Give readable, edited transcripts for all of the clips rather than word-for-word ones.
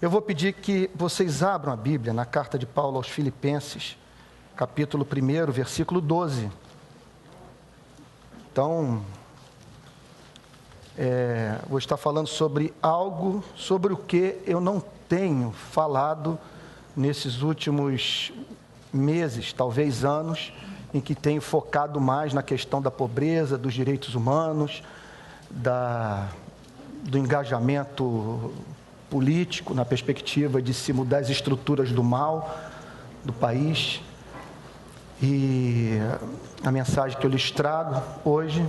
Eu vou pedir que vocês abram a Bíblia na carta de Paulo aos Filipenses, capítulo 1, versículo 12. Então, vou estar falando sobre algo sobre o que eu não tenho falado nesses últimos meses, talvez anos, em que tenho focado mais na questão da pobreza, dos direitos humanos, do engajamento político, na perspectiva de se mudar as estruturas do mal do país. E a mensagem que eu lhes trago hoje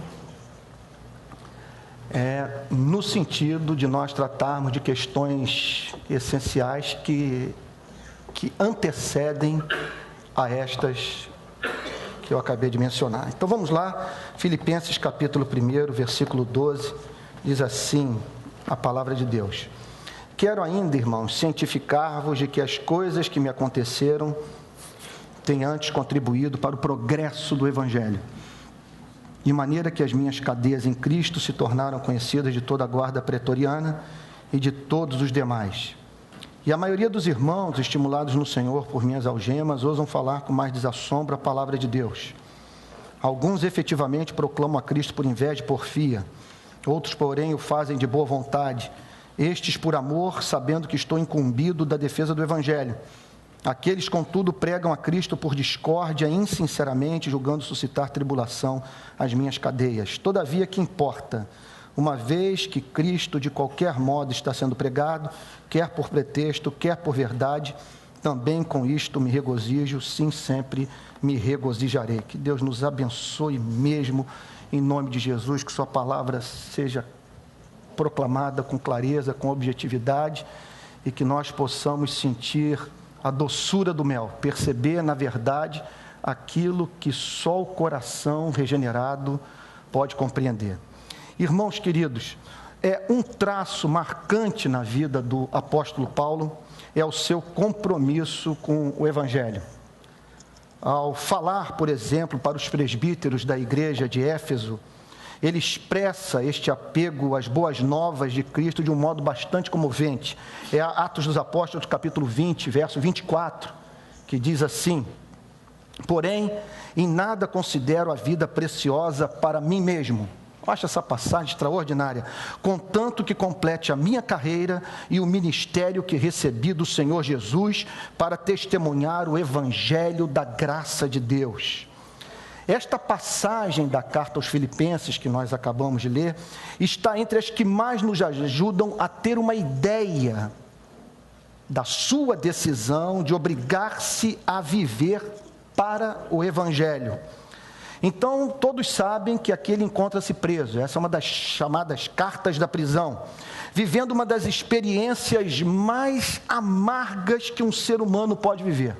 é no sentido de nós tratarmos de questões essenciais que antecedem a estas que eu acabei de mencionar. Então vamos lá, Filipenses capítulo 1, versículo 12, diz assim a palavra de Deus: quero ainda, irmãos, cientificar-vos de que as coisas que me aconteceram têm antes contribuído para o progresso do Evangelho, de maneira que as minhas cadeias em Cristo se tornaram conhecidas de toda a guarda pretoriana e de todos os demais. E a maioria dos irmãos, estimulados no Senhor por minhas algemas, ousam falar com mais desassombro a palavra de Deus. Alguns efetivamente proclamam a Cristo por inveja e porfia, outros, porém, o fazem de boa vontade, estes por amor, sabendo que estou incumbido da defesa do Evangelho. Aqueles, contudo, pregam a Cristo por discórdia, insinceramente, julgando suscitar tribulação às minhas cadeias. Todavia, que importa? Uma vez que Cristo, de qualquer modo, está sendo pregado, quer por pretexto, quer por verdade, também com isto me regozijo, sim, sempre me regozijarei. Que Deus nos abençoe mesmo, em nome de Jesus, que sua palavra seja proclamada com clareza, com objetividade, e que nós possamos sentir a doçura do mel, perceber, na verdade, aquilo que só o coração regenerado pode compreender. Irmãos queridos, um traço marcante na vida do apóstolo Paulo é o seu compromisso com o Evangelho. Ao falar, por exemplo, para os presbíteros da igreja de Éfeso, ele expressa este apego às boas novas de Cristo de um modo bastante comovente. É Atos dos Apóstolos, capítulo 20, verso 24, que diz assim: porém, em nada considero a vida preciosa para mim mesmo. Eu acho essa passagem extraordinária. Contanto que complete a minha carreira e o ministério que recebi do Senhor Jesus para testemunhar o Evangelho da graça de Deus. Esta passagem da carta aos Filipenses, que nós acabamos de ler, está entre as que mais nos ajudam a ter uma ideia da sua decisão de obrigar-se a viver para o Evangelho. Então, todos sabem que aqui ele encontra-se preso. Essa é uma das chamadas cartas da prisão, vivendo uma das experiências mais amargas que um ser humano pode viver.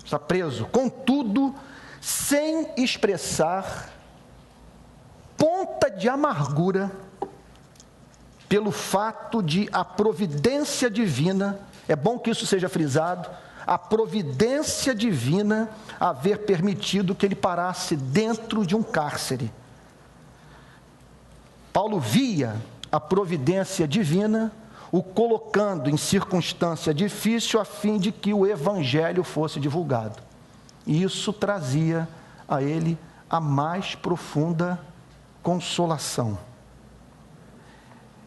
Está preso, contudo, sem expressar ponta de amargura pelo fato de a providência divina, é bom que isso seja frisado, a providência divina haver permitido que ele parasse dentro de um cárcere. Paulo via a providência divina o colocando em circunstância difícil a fim de que o Evangelho fosse divulgado. E isso trazia a ele a mais profunda consolação.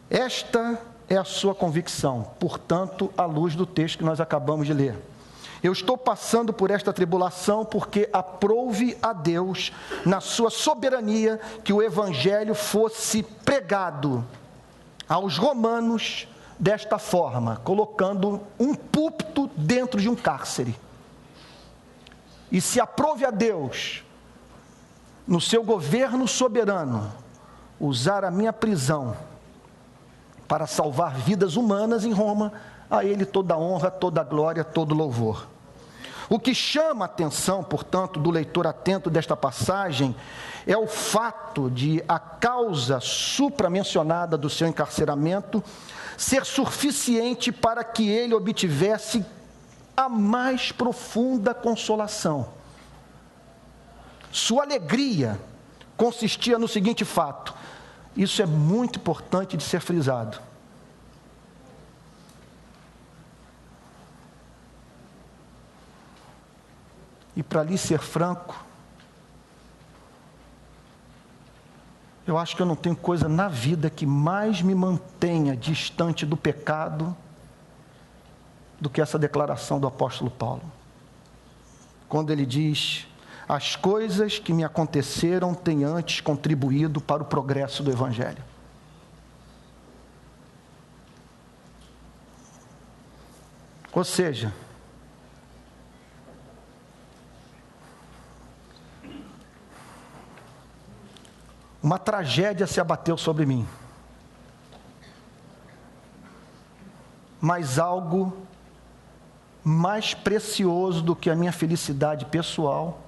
Esta é a sua convicção, portanto, à luz do texto que nós acabamos de ler. Eu estou passando por esta tribulação porque aprouve a Deus, na sua soberania, que o Evangelho fosse pregado aos romanos desta forma, colocando um púlpito dentro de um cárcere. E se aprove a Deus, no seu governo soberano, usar a minha prisão para salvar vidas humanas em Roma, a Ele toda a honra, toda a glória, todo louvor. O que chama a atenção, portanto, do leitor atento desta passagem é o fato de a causa supramencionada do seu encarceramento ser suficiente para que ele obtivesse a mais profunda consolação. Sua alegria consistia no seguinte fato: isso é muito importante de ser frisado. E para lhe ser franco, eu acho que eu não tenho coisa na vida que mais me mantenha distante do pecado do que essa declaração do apóstolo Paulo. Quando ele diz: as coisas que me aconteceram têm antes contribuído para o progresso do Evangelho. Ou seja, uma tragédia se abateu sobre mim, mas algo mais precioso do que a minha felicidade pessoal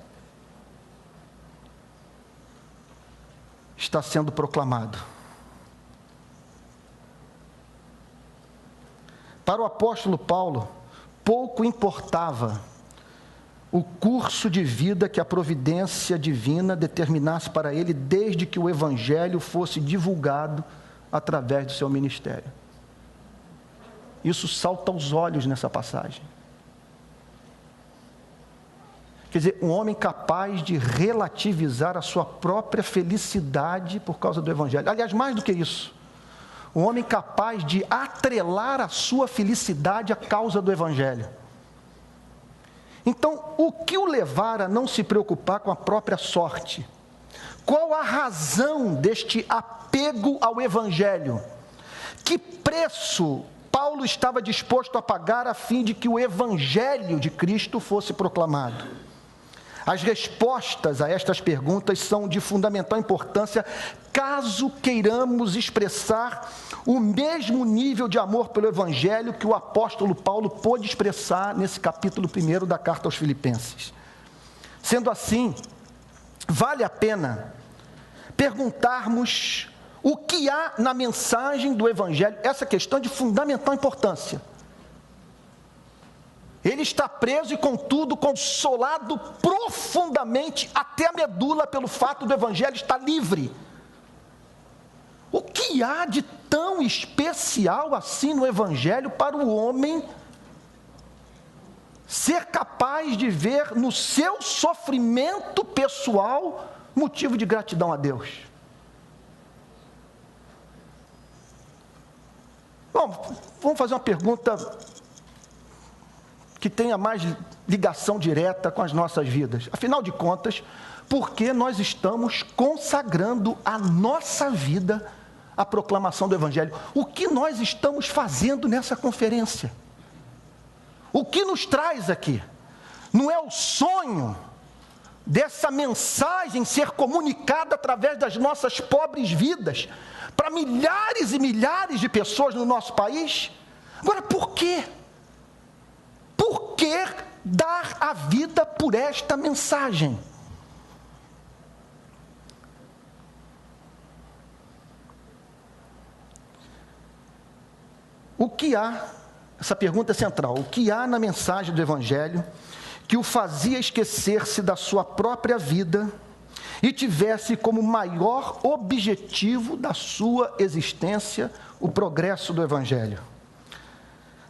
está sendo proclamado. Para o apóstolo Paulo, pouco importava o curso de vida que a providência divina determinasse para ele, desde que o Evangelho fosse divulgado através do seu ministério. Isso salta aos olhos nessa passagem. Quer dizer, um homem capaz de relativizar a sua própria felicidade por causa do Evangelho. Aliás, mais do que isso, um homem capaz de atrelar a sua felicidade à causa do Evangelho. Então, o que o levara a não se preocupar com a própria sorte? Qual a razão deste apego ao Evangelho? Que preço Paulo estava disposto a pagar a fim de que o Evangelho de Cristo fosse proclamado? As respostas a estas perguntas são de fundamental importância, caso queiramos expressar o mesmo nível de amor pelo Evangelho que o apóstolo Paulo pôde expressar nesse capítulo 1 da carta aos Filipenses. Sendo assim, vale a pena perguntarmos o que há na mensagem do Evangelho, essa questão de fundamental importância. Ele está preso e, contudo, consolado profundamente até a medula pelo fato do Evangelho estar livre. O que há de tão especial assim no Evangelho para o homem ser capaz de ver no seu sofrimento pessoal motivo de gratidão a Deus? Bom, vamos fazer uma pergunta que tenha mais ligação direta com as nossas vidas. Afinal de contas, por que nós estamos consagrando a nossa vida à proclamação do Evangelho? O que nós estamos fazendo nessa conferência? O que nos traz aqui? Não é o sonho dessa mensagem ser comunicada através das nossas pobres vidas para milhares e milhares de pessoas no nosso país? Agora, por quê? Por que dar a vida por esta mensagem? O que há, essa pergunta é central, o que há na mensagem do Evangelho que o fazia esquecer-se da sua própria vida e tivesse como maior objetivo da sua existência o progresso do Evangelho?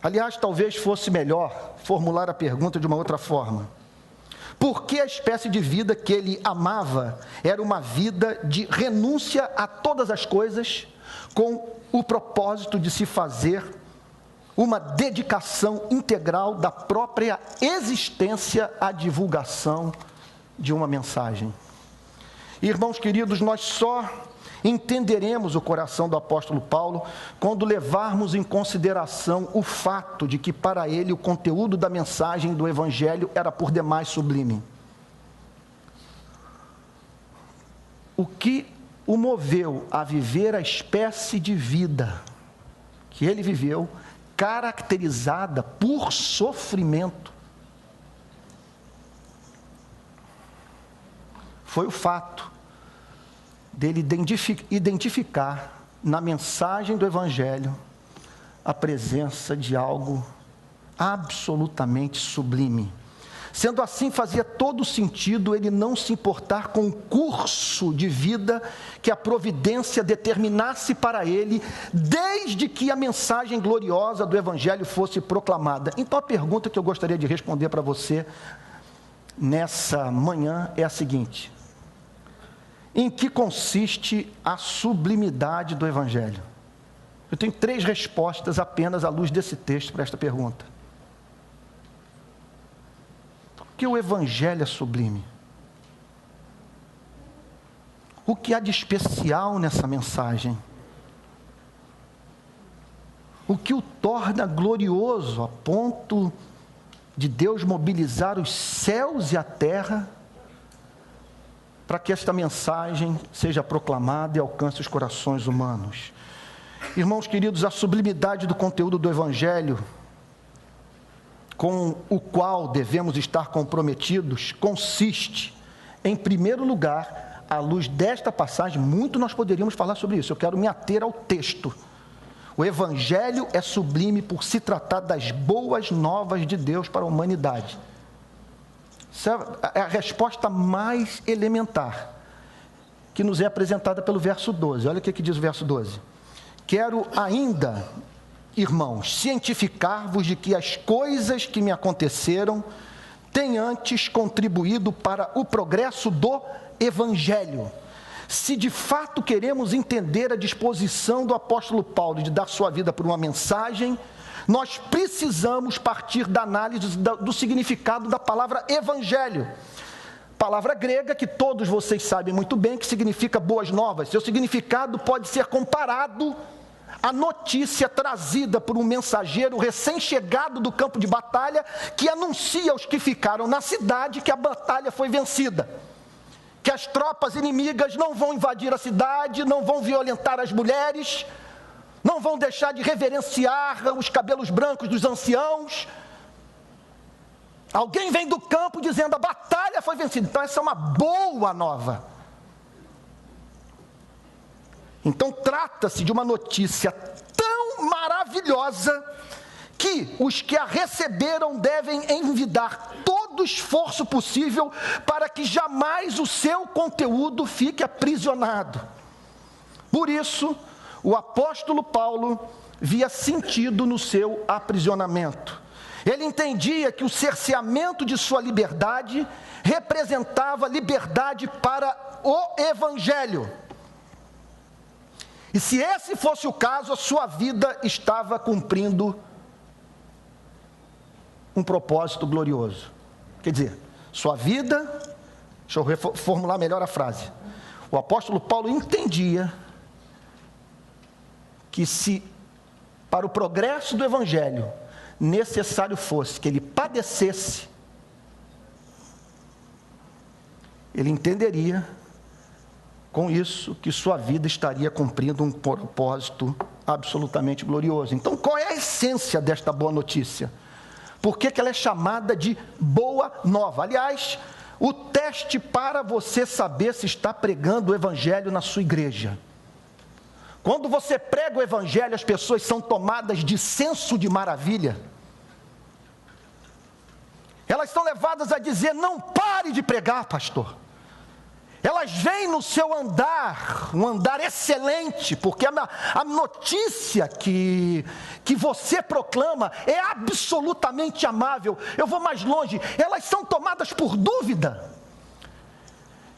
Aliás, talvez fosse melhor formular a pergunta de uma outra forma. Por que a espécie de vida que ele amava era uma vida de renúncia a todas as coisas, com o propósito de se fazer uma dedicação integral da própria existência à divulgação de uma mensagem? Irmãos queridos, nós só entenderemos o coração do apóstolo Paulo quando levarmos em consideração o fato de que para ele o conteúdo da mensagem do Evangelho era por demais sublime. O que o moveu a viver a espécie de vida que ele viveu, caracterizada por sofrimento, foi o fato dele identificar na mensagem do Evangelho a presença de algo absolutamente sublime. Sendo assim, fazia todo sentido ele não se importar com o curso de vida que a providência determinasse para ele, desde que a mensagem gloriosa do Evangelho fosse proclamada. Então, a pergunta que eu gostaria de responder para você nessa manhã é a seguinte: em que consiste a sublimidade do Evangelho? Eu tenho 3 respostas apenas à luz desse texto para esta pergunta. Por que o Evangelho é sublime? O que há de especial nessa mensagem? O que o torna glorioso a ponto de Deus mobilizar os céus e a terra para que esta mensagem seja proclamada e alcance os corações humanos? Irmãos queridos, a sublimidade do conteúdo do Evangelho, com o qual devemos estar comprometidos, consiste, em primeiro lugar, à luz desta passagem, muito nós poderíamos falar sobre isso, eu quero me ater ao texto. O Evangelho é sublime por se tratar das boas novas de Deus para a humanidade. Essa é a resposta mais elementar que nos é apresentada pelo verso 12. Olha o que diz o verso 12. Quero ainda, irmãos, cientificar-vos de que as coisas que me aconteceram têm antes contribuído para o progresso do Evangelho. Se de fato queremos entender a disposição do apóstolo Paulo de dar sua vida por uma mensagem, nós precisamos partir da análise do significado da palavra evangelho. Palavra grega que todos vocês sabem muito bem que significa boas novas. Seu significado pode ser comparado à notícia trazida por um mensageiro recém-chegado do campo de batalha que anuncia aos que ficaram na cidade que a batalha foi vencida, que as tropas inimigas não vão invadir a cidade, não vão violentar as mulheres, não vão deixar de reverenciar os cabelos brancos dos anciãos. Alguém vem do campo dizendo a batalha foi vencida. Então essa é uma boa nova. Então trata-se de uma notícia tão maravilhosa que os que a receberam devem envidar todo o esforço possível para que jamais o seu conteúdo fique aprisionado. Por isso, o apóstolo Paulo via sentido no seu aprisionamento. Ele entendia que o cerceamento de sua liberdade representava liberdade para o Evangelho. E se esse fosse o caso, a sua vida estava cumprindo um propósito glorioso. Quer dizer, sua vida, deixa eu reformular melhor a frase. O apóstolo Paulo entendia que se para o progresso do Evangelho necessário fosse que ele padecesse, ele entenderia com isso que sua vida estaria cumprindo um propósito absolutamente glorioso. Então, qual é a essência desta boa notícia? Por que ela é chamada de boa nova? Aliás, o teste para você saber se está pregando o Evangelho na sua igreja. Quando você prega o Evangelho, as pessoas são tomadas de senso de maravilha. Elas são levadas a dizer, não pare de pregar, pastor. Elas veem no seu andar, um andar excelente, porque a notícia que você proclama é absolutamente amável. Eu vou mais longe, elas são tomadas por dúvida,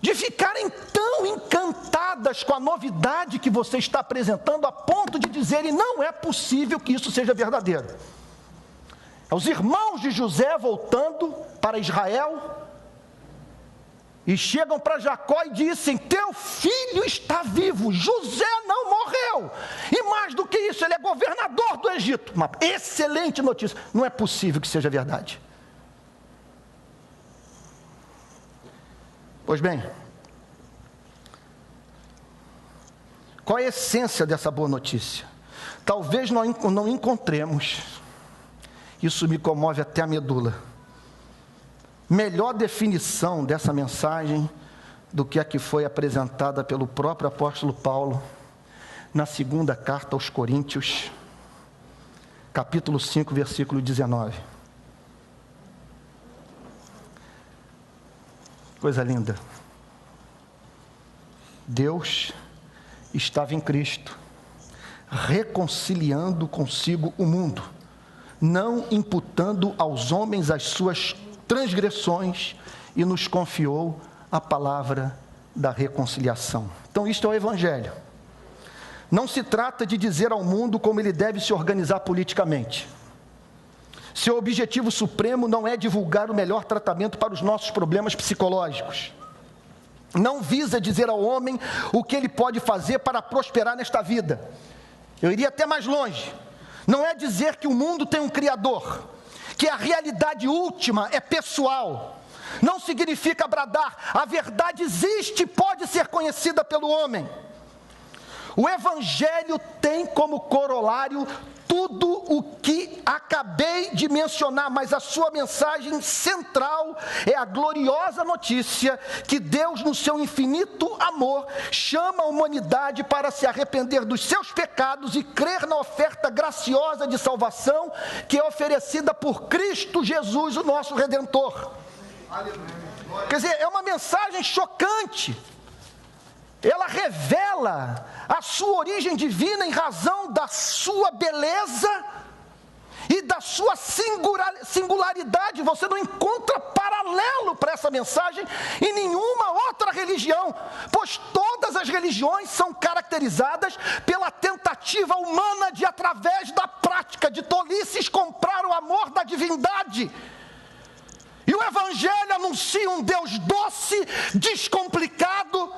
de ficarem tão encantadas com a novidade que você está apresentando, a ponto de dizerem, não é possível que isso seja verdadeiro. Os irmãos de José voltando para Israel, e chegam para Jacó e dizem, teu filho está vivo, José não morreu, e mais do que isso, ele é governador do Egito. Uma excelente notícia, não é possível que seja verdade. Pois bem, qual é a essência dessa boa notícia? Talvez não encontremos, isso me comove até a medula, melhor definição dessa mensagem do que a que foi apresentada pelo próprio apóstolo Paulo na segunda carta aos Coríntios, capítulo 5, versículo 19. Coisa linda. Deus estava em Cristo, reconciliando consigo o mundo, não imputando aos homens as suas transgressões e nos confiou a palavra da reconciliação. Então, isto é o Evangelho. Não se trata de dizer ao mundo como ele deve se organizar politicamente. Seu objetivo supremo não é divulgar o melhor tratamento para os nossos problemas psicológicos. Não visa dizer ao homem o que ele pode fazer para prosperar nesta vida. Eu iria até mais longe. Não é dizer que o mundo tem um Criador, que a realidade última é pessoal. Não significa bradar, a verdade existe e pode ser conhecida pelo homem. O Evangelho tem como corolário tudo o que acabei de mencionar, mas a sua mensagem central é a gloriosa notícia que Deus, no seu infinito amor, chama a humanidade para se arrepender dos seus pecados e crer na oferta graciosa de salvação que é oferecida por Cristo Jesus, o nosso Redentor. Quer dizer, é uma mensagem chocante. Ela revela a sua origem divina em razão da sua beleza e da sua singularidade. Você não encontra paralelo para essa mensagem em nenhuma outra religião, pois todas as religiões são caracterizadas pela tentativa humana de, através da prática de tolices, comprar o amor da divindade. E o Evangelho anuncia um Deus doce, descomplicado,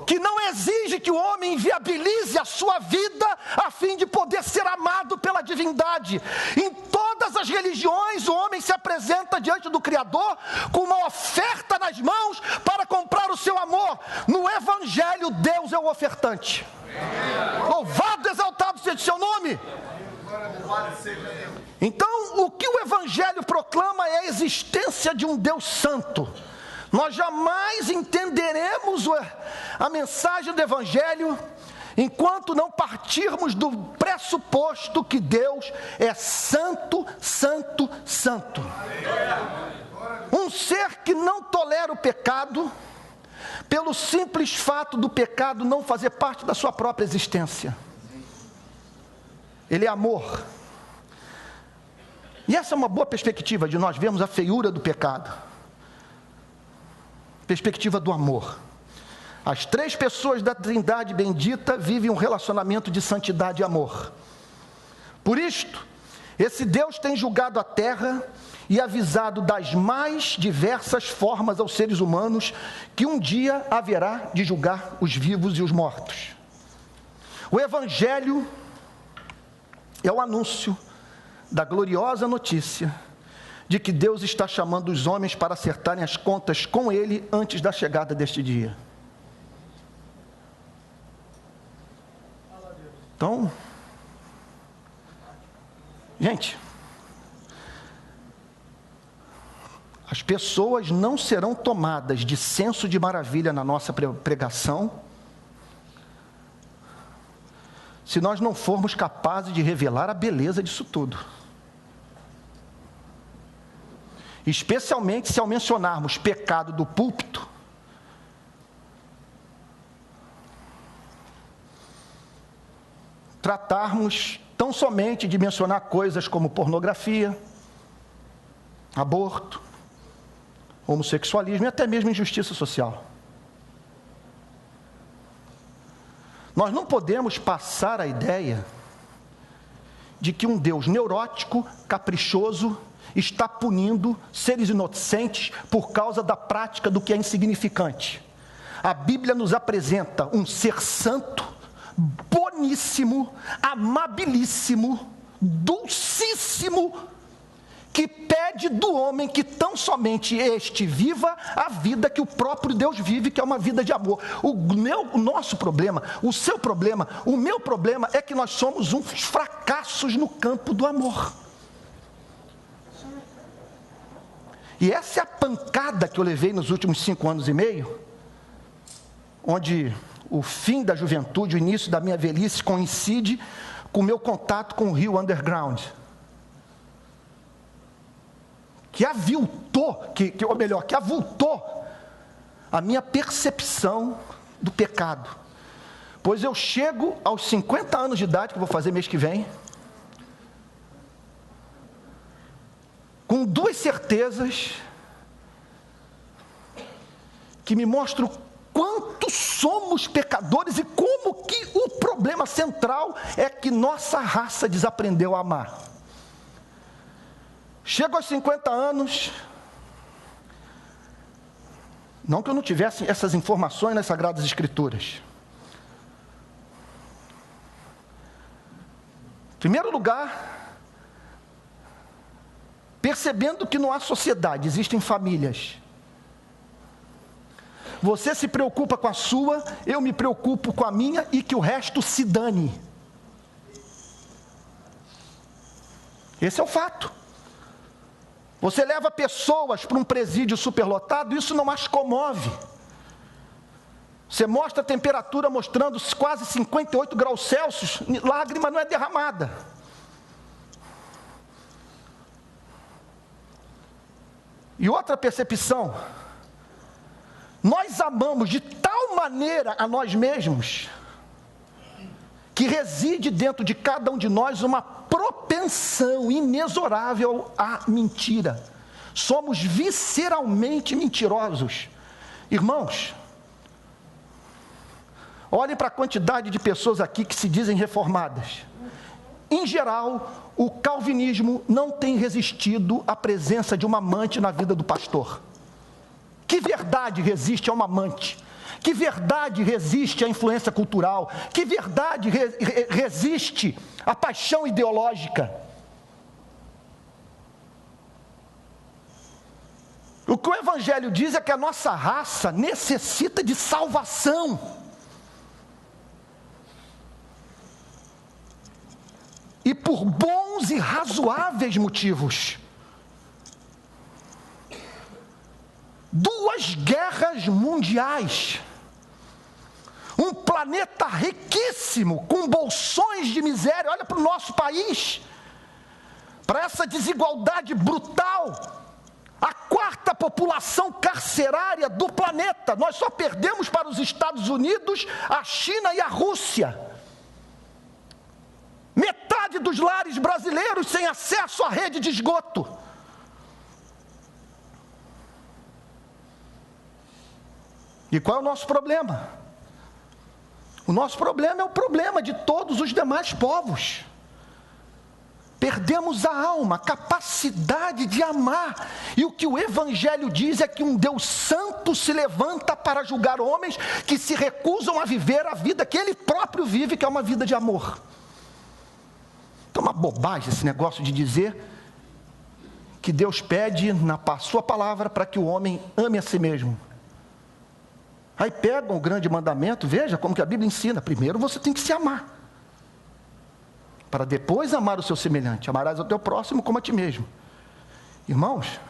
que não exige que o homem inviabilize a sua vida a fim de poder ser amado pela divindade. Em todas as religiões, o homem se apresenta diante do Criador com uma oferta nas mãos para comprar o seu amor. No Evangelho, Deus é o ofertante. Louvado e exaltado seja o seu nome. Então, o que o Evangelho proclama é a existência de um Deus santo. Nós jamais entenderemos a mensagem do Evangelho enquanto não partirmos do pressuposto que Deus é santo, santo, santo. Um ser que não tolera o pecado, pelo simples fato do pecado não fazer parte da sua própria existência. Ele é amor. E essa é uma boa perspectiva de nós vermos a feiura do pecado. Perspectiva do amor. As três pessoas da Trindade bendita vivem um relacionamento de santidade e amor. Por isto, esse Deus tem julgado a terra e avisado das mais diversas formas aos seres humanos que um dia haverá de julgar os vivos e os mortos. O Evangelho é o anúncio da gloriosa notícia de que Deus está chamando os homens para acertarem as contas com Ele antes da chegada deste dia. Então, gente, as pessoas não serão tomadas de senso de maravilha na nossa pregação se nós não formos capazes de revelar a beleza disso tudo. Especialmente se ao mencionarmos pecado do púlpito, tratarmos tão somente de mencionar coisas como pornografia, aborto, homossexualismo e até mesmo injustiça social. Nós não podemos passar a ideia de que um Deus neurótico, caprichoso, está punindo seres inocentes por causa da prática do que é insignificante. A Bíblia nos apresenta um ser santo, boníssimo, amabilíssimo, dulcíssimo, que pede do homem que tão somente este viva a vida que o próprio Deus vive, que é uma vida de amor. O nosso problema, o seu problema, o meu problema é que nós somos uns fracassos no campo do amor. E essa é a pancada que eu levei nos últimos 5 anos e meio, onde o fim da juventude, o início da minha velhice coincide com o meu contato com o Rio Underground. Que aviltou, ou melhor, que avultou a minha percepção do pecado. Pois eu chego aos 50 anos de idade, que eu vou fazer mês que vem, com 2 certezas que me mostra o quanto somos pecadores e como que o problema central é que nossa raça desaprendeu a amar. Chego aos 50 anos, não que eu não tivesse essas informações nas Sagradas Escrituras. Em primeiro lugar, percebendo que não há sociedade, existem famílias. Você se preocupa com a sua, eu me preocupo com a minha e que o resto se dane. Esse é o fato. Você leva pessoas para um presídio superlotado, isso não as comove. Você mostra a temperatura mostrando quase 58 graus Celsius, lágrima não é derramada. E outra percepção, nós amamos de tal maneira a nós mesmos, que reside dentro de cada um de nós uma propensão inexorável à mentira. Somos visceralmente mentirosos. Irmãos, olhem para a quantidade de pessoas aqui que se dizem reformadas. Em geral, o calvinismo não tem resistido à presença de uma amante na vida do pastor. Que verdade resiste a uma amante? Que verdade resiste à influência cultural? Que verdade resiste à paixão ideológica? O que o Evangelho diz é que a nossa raça necessita de salvação. E por bons e razoáveis motivos. 2 guerras mundiais. Um planeta riquíssimo, com bolsões de miséria. Olha para o nosso país, para essa desigualdade brutal. A 4ª população carcerária do planeta. Nós só perdemos para os Estados Unidos, a China e a Rússia. Metade dos lares brasileiros sem acesso à rede de esgoto. E qual é o nosso problema? O nosso problema é o problema de todos os demais povos. Perdemos a alma, a capacidade de amar. E o que o Evangelho diz é que um Deus santo se levanta para julgar homens que se recusam a viver a vida que Ele próprio vive, que é uma vida de amor. Então é uma bobagem esse negócio de dizer que Deus pede na sua palavra para que o homem ame a si mesmo. Aí pegam o grande mandamento, veja como que a Bíblia ensina. Primeiro você tem que se amar, para depois amar o seu semelhante. Amarás ao teu próximo como a ti mesmo. Irmãos,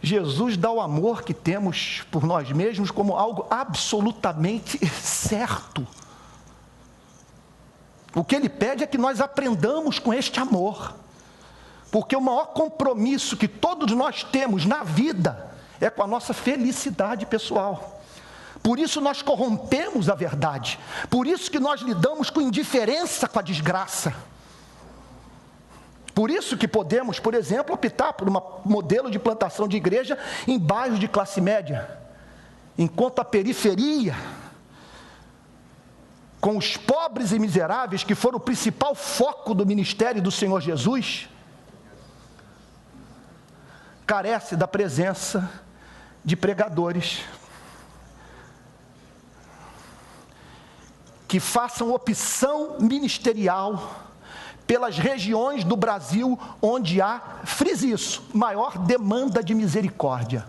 Jesus dá o amor que temos por nós mesmos como algo absolutamente certo. O que Ele pede é que nós aprendamos com este amor. Porque o maior compromisso que todos nós temos na vida é com a nossa felicidade pessoal. Por isso nós corrompemos a verdade. Por isso que nós lidamos com indiferença com a desgraça. Por isso que podemos, por exemplo, optar por um modelo de plantação de igreja em bairros de classe média. Enquanto a periferia, com os pobres e miseráveis, que foram o principal foco do ministério do Senhor Jesus, carece da presença de pregadores que façam opção ministerial pelas regiões do Brasil onde há, frise isso, maior demanda de misericórdia.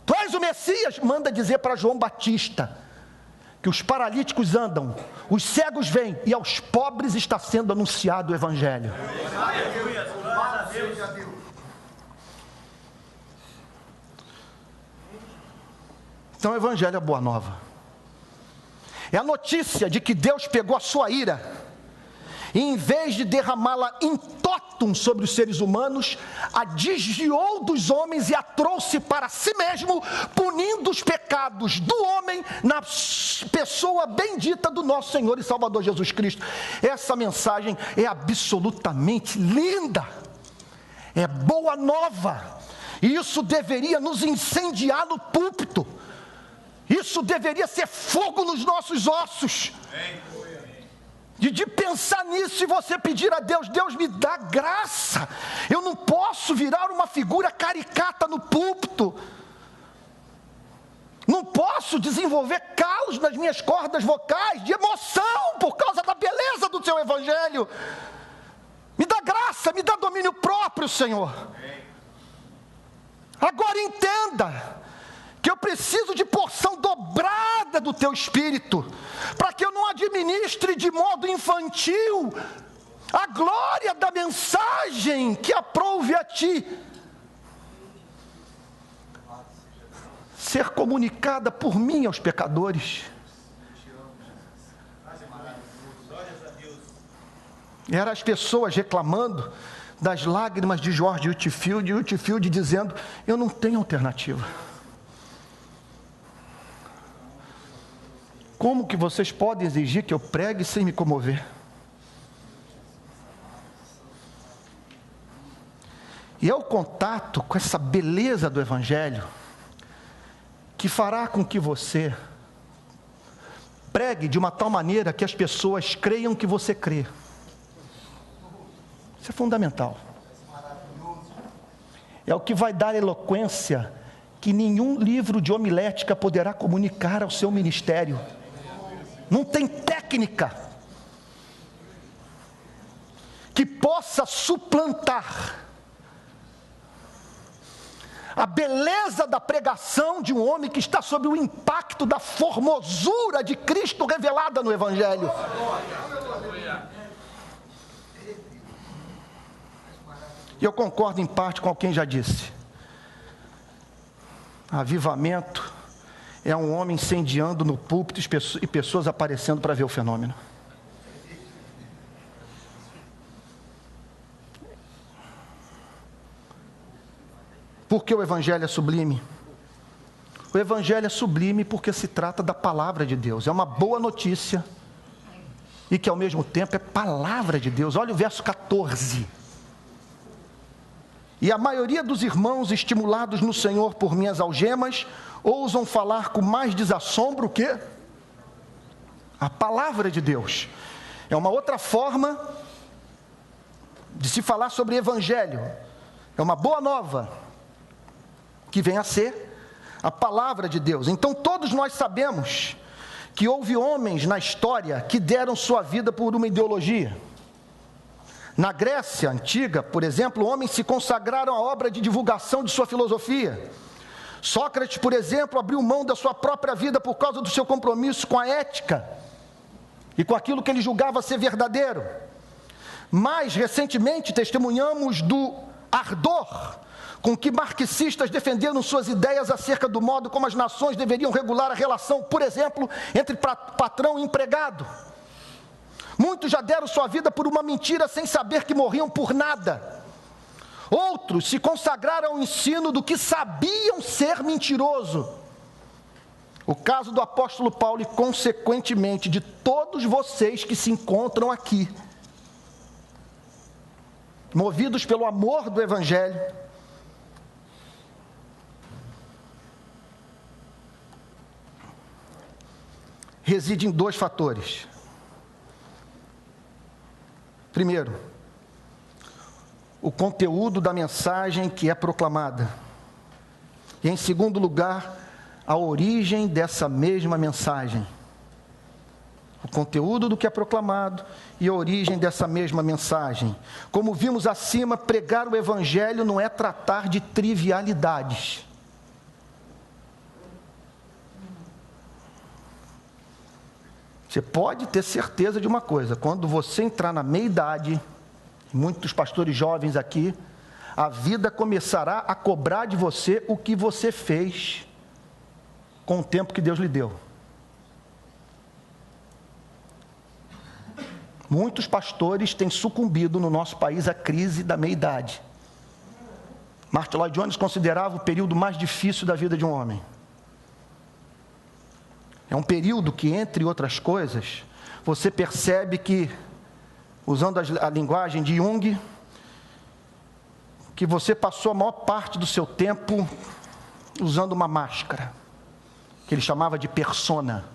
Tu és o Messias, manda dizer para João Batista que os paralíticos andam, os cegos vêm e aos pobres está sendo anunciado o Evangelho. Então o Evangelho é boa nova. É a notícia de que Deus pegou a sua ira e, em vez de derramá-la in totum sobre os seres humanos, a desviou dos homens e a trouxe para si mesmo, punindo os pecados do homem na pessoa bendita do nosso Senhor e Salvador Jesus Cristo. Essa mensagem é absolutamente linda, é boa nova. E isso deveria nos incendiar no púlpito. Isso deveria ser fogo nos nossos ossos. De pensar nisso e você pedir a Deus: Deus, me dá graça. Eu não posso virar uma figura caricata no púlpito. Não posso desenvolver calos nas minhas cordas vocais de emoção por causa da beleza do Teu Evangelho. Me dá graça, me dá domínio próprio, Senhor. Agora entenda que eu preciso de porção dobrada do Teu Espírito, para que eu não administre de modo infantil a glória da mensagem que aprouve a Ti ser comunicada por mim aos pecadores. Eram as pessoas reclamando das lágrimas de George Whitefield, e Whitefield dizendo: eu não tenho alternativa. Como que vocês podem exigir que eu pregue sem me comover? E é o contato com essa beleza do Evangelho que fará com que você pregue de uma tal maneira que as pessoas creiam que você crê. Isso é fundamental. É o que vai dar eloquência que nenhum livro de homilética poderá comunicar ao seu ministério. Não tem técnica que possa suplantar a beleza da pregação de um homem que está sob o impacto da formosura de Cristo revelada no Evangelho. E eu concordo em parte com quem já disse: avivamento é um homem incendiando no púlpito e pessoas aparecendo para ver o fenômeno. Por que o Evangelho é sublime? O Evangelho é sublime porque se trata da palavra de Deus. É uma boa notícia e que ao mesmo tempo é palavra de Deus. Olha o verso 14. E a maioria dos irmãos, estimulados no Senhor por minhas algemas, ousam falar com mais desassombro o quê? A palavra de Deus. É uma outra forma de se falar sobre Evangelho. É uma boa nova que vem a ser a palavra de Deus. Então todos nós sabemos que houve homens na história que deram sua vida por uma ideologia. Na Grécia Antiga, por exemplo, homens se consagraram à obra de divulgação de sua filosofia. Sócrates, por exemplo, abriu mão da sua própria vida por causa do seu compromisso com a ética e com aquilo que ele julgava ser verdadeiro. Mais recentemente, testemunhamos do ardor com que marxistas defenderam suas ideias acerca do modo como as nações deveriam regular a relação, por exemplo, entre patrão e empregado. Muitos já deram sua vida por uma mentira sem saber que morriam por nada. Outros se consagraram ao ensino do que sabiam ser mentiroso. O caso do apóstolo Paulo e, consequentemente, de todos vocês que se encontram aqui, movidos pelo amor do Evangelho, reside em dois fatores. Primeiro, o conteúdo da mensagem que é proclamada. E em segundo lugar, a origem dessa mesma mensagem. O conteúdo do que é proclamado e a origem dessa mesma mensagem. Como vimos acima, pregar o Evangelho não é tratar de trivialidades. Você pode ter certeza de uma coisa: quando você entrar na meia-idade, muitos pastores jovens aqui, a vida começará a cobrar de você o que você fez com o tempo que Deus lhe deu. Muitos pastores têm sucumbido no nosso país à crise da meia-idade. Martin Lloyd Jones considerava o período mais difícil da vida de um homem. É um período que, entre outras coisas, você percebe que, usando a linguagem de Jung, que você passou a maior parte do seu tempo usando uma máscara, que ele chamava de persona.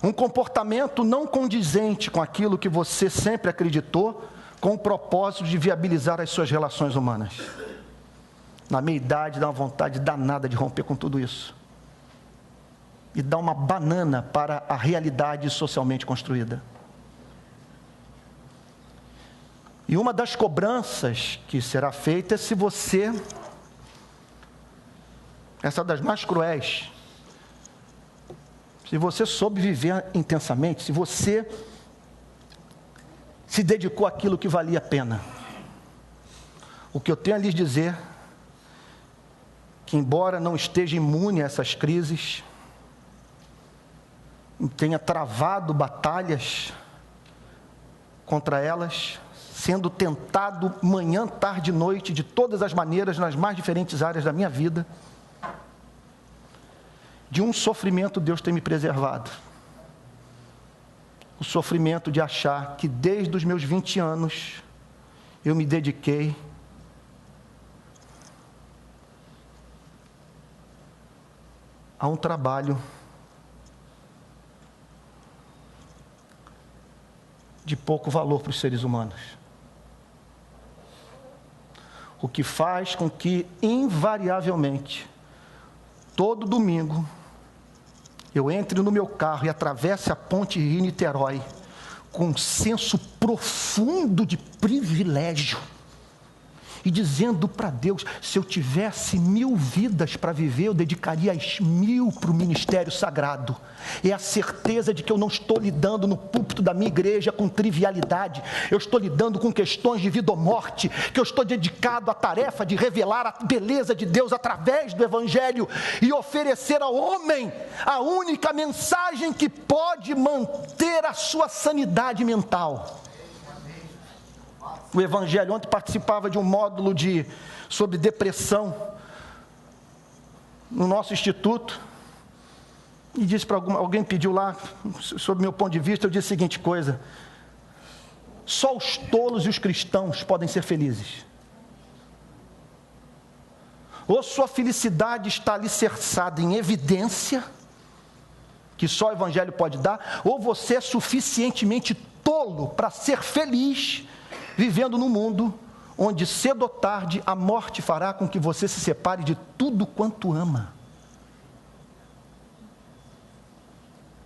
Um comportamento não condizente com aquilo que você sempre acreditou, com o propósito de viabilizar as suas relações humanas. Na meia idade, dá uma vontade danada de romper com tudo isso. E dar uma banana para a realidade socialmente construída. E uma das cobranças que será feita é se você, essa das mais cruéis, se você soube viver intensamente, se você se dedicou àquilo que valia a pena. O que eu tenho a lhes dizer, que embora não esteja imune a essas crises, tenha travado batalhas contra elas, sendo tentado manhã, tarde e noite, de todas as maneiras, nas mais diferentes áreas da minha vida, de um sofrimento Deus tem me preservado. O sofrimento de achar que desde os meus 20 anos, eu me dediquei a um trabalho de pouco valor para os seres humanos. O que faz com que, invariavelmente, todo domingo, eu entre no meu carro e atravesse a ponte Rio-Niterói com um senso profundo de privilégio e dizendo para Deus, se eu tivesse 1000 vidas para viver, eu dedicaria as 1000 para o ministério sagrado. É a certeza de que eu não estou lidando no púlpito da minha igreja com trivialidade, eu estou lidando com questões de vida ou morte, que eu estou dedicado à tarefa de revelar a beleza de Deus através do Evangelho e oferecer ao homem a única mensagem que pode manter a sua sanidade mental. O Evangelho, ontem participava de um módulo sobre depressão no nosso instituto, e disse para alguém pediu lá, sobre o meu ponto de vista, eu disse a seguinte coisa: só os tolos e os cristãos podem ser felizes. Ou sua felicidade está alicerçada em evidência, que só o Evangelho pode dar, ou você é suficientemente tolo para ser feliz, vivendo num mundo onde cedo ou tarde a morte fará com que você se separe de tudo quanto ama.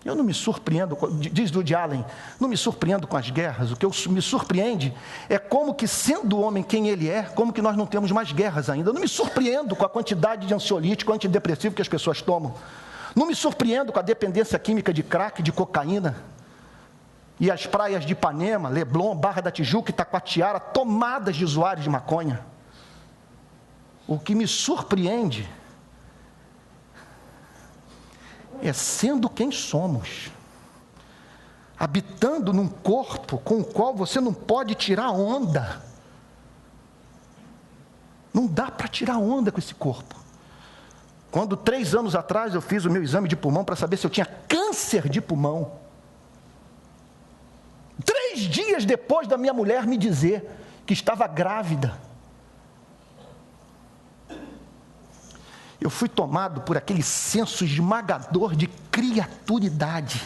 Eu não me surpreendo, diz Woody Allen, não me surpreendo com as guerras. O que me surpreende é como que, sendo o homem quem ele é, como que nós não temos mais guerras ainda. Eu não me surpreendo com a quantidade de ansiolítico, antidepressivo que as pessoas tomam. Não me surpreendo com a dependência química de crack, de cocaína. E as praias de Ipanema, Leblon, Barra da Tijuca, Itacoatiara, tomadas de usuários de maconha. O que me surpreende é sendo quem somos, habitando num corpo com o qual você não pode tirar onda. Não dá para tirar onda com esse corpo. Quando 3 anos atrás eu fiz o meu exame de pulmão para saber se eu tinha câncer de pulmão, 3 dias depois da minha mulher me dizer que estava grávida, eu fui tomado por aquele senso esmagador de criaturidade.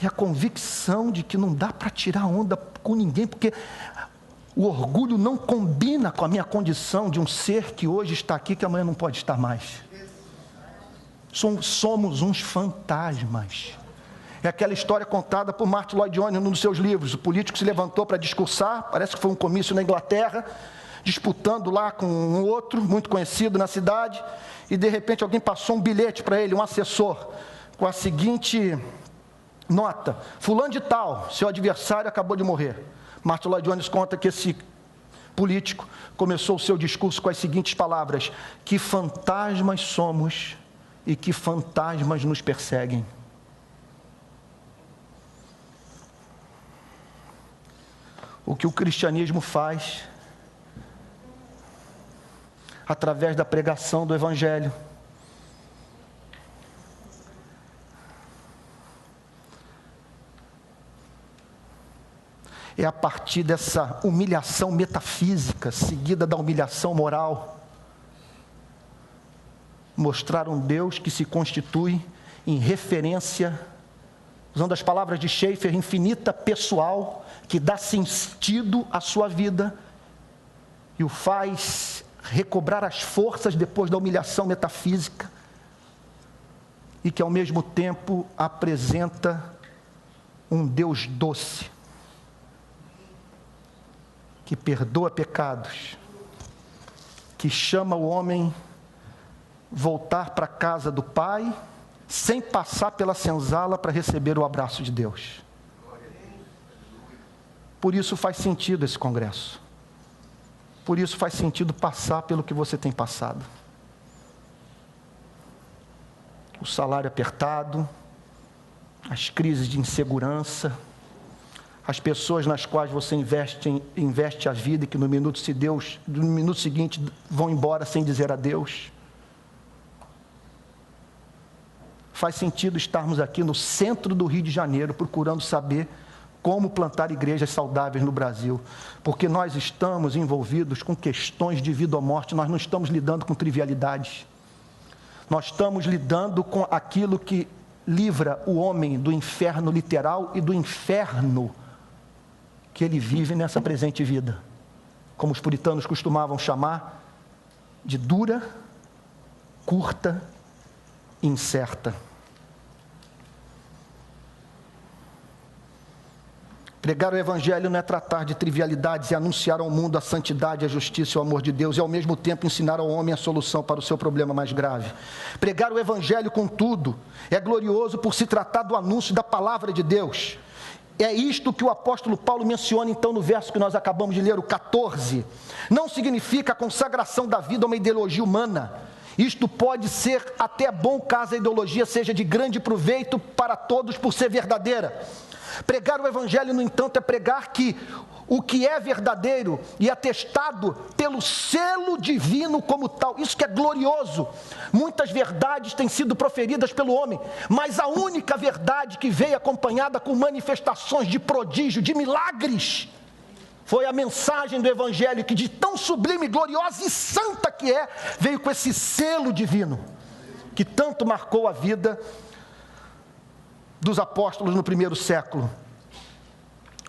E a convicção de que não dá para tirar onda com ninguém, porque o orgulho não combina com a minha condição de um ser que hoje está aqui, que amanhã não pode estar mais. Somos uns fantasmas. É aquela história contada por Martin Lloyd Jones num dos seus livros. O político se levantou para discursar, parece que foi um comício na Inglaterra, disputando lá com um outro, muito conhecido na cidade, e de repente alguém passou um bilhete para ele, um assessor, com a seguinte nota: fulano de tal, seu adversário acabou de morrer. Martin Lloyd Jones conta que esse político começou o seu discurso com as seguintes palavras: que fantasmas somos e que fantasmas nos perseguem. O que o cristianismo faz, através da pregação do Evangelho, é a partir dessa humilhação metafísica, seguida da humilhação moral, mostrar um Deus que se constitui em referência, usando as palavras de Schaeffer, infinita, pessoal, que dá sentido à sua vida e o faz recobrar as forças depois da humilhação metafísica, e que ao mesmo tempo apresenta um Deus doce, que perdoa pecados, que chama o homem voltar para a casa do Pai, sem passar pela senzala para receber o abraço de Deus. Por isso faz sentido esse congresso. Por isso faz sentido passar pelo que você tem passado. O salário apertado, as crises de insegurança, as pessoas nas quais você investe a vida e que no minuto seguinte vão embora sem dizer adeus. Faz sentido estarmos aqui no centro do Rio de Janeiro, procurando saber como plantar igrejas saudáveis no Brasil, porque nós estamos envolvidos com questões de vida ou morte, nós não estamos lidando com trivialidades, nós estamos lidando com aquilo que livra o homem do inferno literal e do inferno que ele vive nessa presente vida, como os puritanos costumavam chamar de dura, curta e incerta. Pregar o Evangelho não é tratar de trivialidades e anunciar ao mundo a santidade, a justiça e o amor de Deus, e ao mesmo tempo ensinar ao homem a solução para o seu problema mais grave. Pregar o Evangelho, contudo, é glorioso por se tratar do anúncio da palavra de Deus. É isto que o apóstolo Paulo menciona então no verso que nós acabamos de ler, o 14. Não significa a consagração da vida a uma ideologia humana. Isto pode ser até bom caso a ideologia seja de grande proveito para todos por ser verdadeira. Pregar o Evangelho, no entanto, é pregar que o que é verdadeiro e atestado pelo selo divino como tal. Isso que é glorioso. Muitas verdades têm sido proferidas pelo homem, mas a única verdade que veio acompanhada com manifestações de prodígio, de milagres, foi a mensagem do Evangelho, que de tão sublime, gloriosa e santa que é, veio com esse selo divino, que tanto marcou a vida dos apóstolos no primeiro século.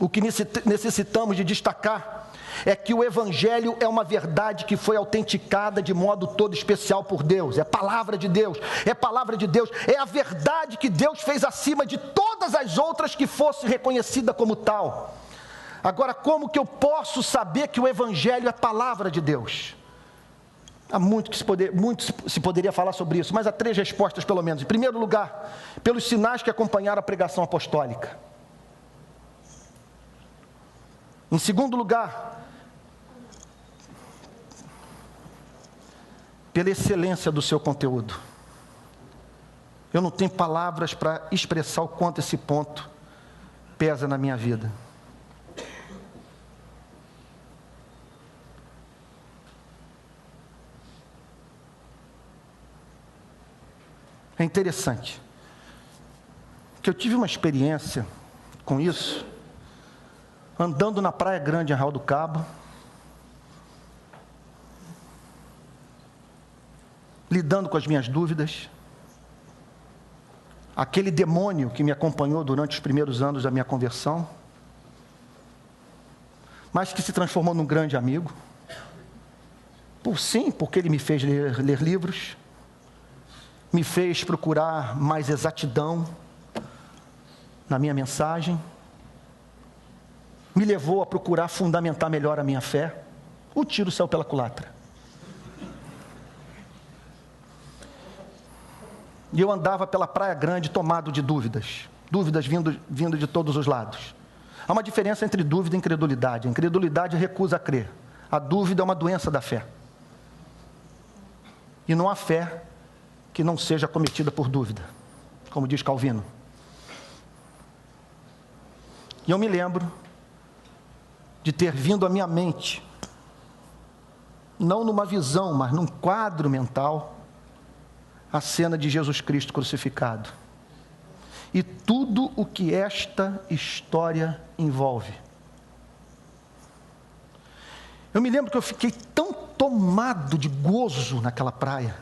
O que necessitamos de destacar é que o Evangelho é uma verdade que foi autenticada de modo todo especial por Deus. É palavra de Deus, é palavra de Deus, é a verdade que Deus fez acima de todas as outras que fosse reconhecida como tal. Agora, como que eu posso saber que o Evangelho é palavra de Deus? Há muito se poderia falar sobre isso, mas há 3 respostas pelo menos. Em primeiro lugar, pelos sinais que acompanharam a pregação apostólica. Em segundo lugar, pela excelência do seu conteúdo. Eu não tenho palavras para expressar o quanto esse ponto pesa na minha vida. É interessante que eu tive uma experiência com isso, andando na Praia Grande, em Arraial do Cabo, lidando com as minhas dúvidas, aquele demônio que me acompanhou durante os primeiros anos da minha conversão, mas que se transformou num grande amigo, porque ele me fez ler livros, me fez procurar mais exatidão na minha mensagem, me levou a procurar fundamentar melhor a minha fé. O tiro saiu pela culatra. E eu andava pela Praia Grande tomado de dúvidas vindo de todos os lados. Há uma diferença entre dúvida e incredulidade. A incredulidade recusa a crer. A dúvida é uma doença da fé. E não há fé que não seja cometida por dúvida, como diz Calvino. E eu me lembro de ter vindo à minha mente, não numa visão, mas num quadro mental, a cena de Jesus Cristo crucificado. E tudo o que esta história envolve. Eu me lembro que eu fiquei tão tomado de gozo naquela praia,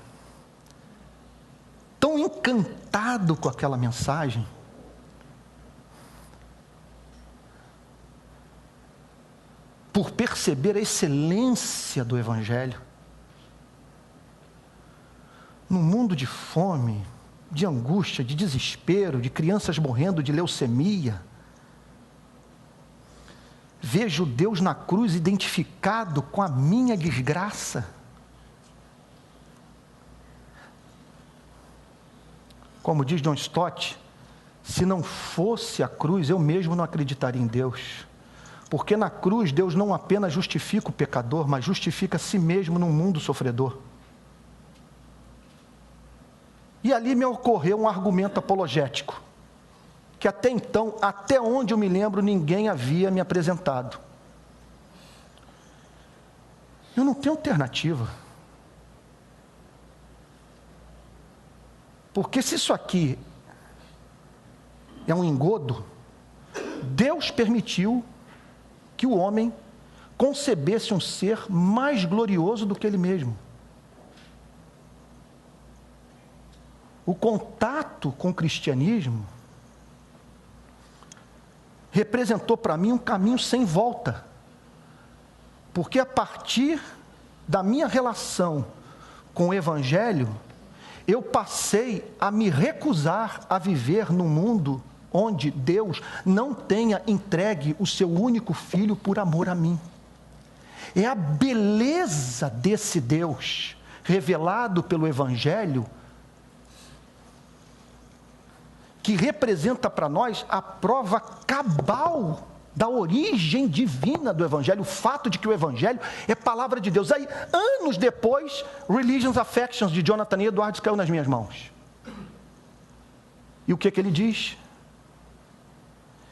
tão encantado com aquela mensagem, por perceber a excelência do Evangelho. No mundo de fome, de angústia, de desespero, de crianças morrendo de leucemia, vejo Deus na cruz identificado com a minha desgraça. Como diz John Stott, se não fosse a cruz, eu mesmo não acreditaria em Deus. Porque na cruz, Deus não apenas justifica o pecador, mas justifica a si mesmo num mundo sofredor. E ali me ocorreu um argumento apologético, que até então, até onde eu me lembro, ninguém havia me apresentado. Eu não tenho alternativa. Porque se isso aqui é um engodo, Deus permitiu que o homem concebesse um ser mais glorioso do que ele mesmo. O contato com o cristianismo representou para mim um caminho sem volta, porque a partir da minha relação com o Evangelho, eu passei a me recusar a viver num mundo onde Deus não tenha entregue o seu único filho por amor a mim. É a beleza desse Deus, revelado pelo Evangelho, que representa para nós a prova cabal da origem divina do Evangelho, o fato de que o Evangelho é palavra de Deus. Aí, anos depois, Religions, Affections, de Jonathan Edwards, caiu nas minhas mãos. E o que ele diz?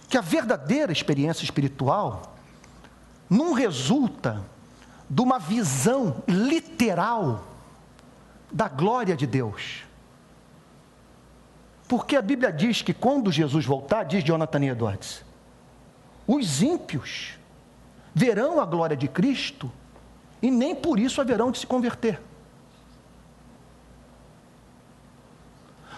Que a verdadeira experiência espiritual não resulta de uma visão literal da glória de Deus. Porque a Bíblia diz que quando Jesus voltar, diz Jonathan Edwards, os ímpios verão a glória de Cristo e nem por isso haverão de se converter.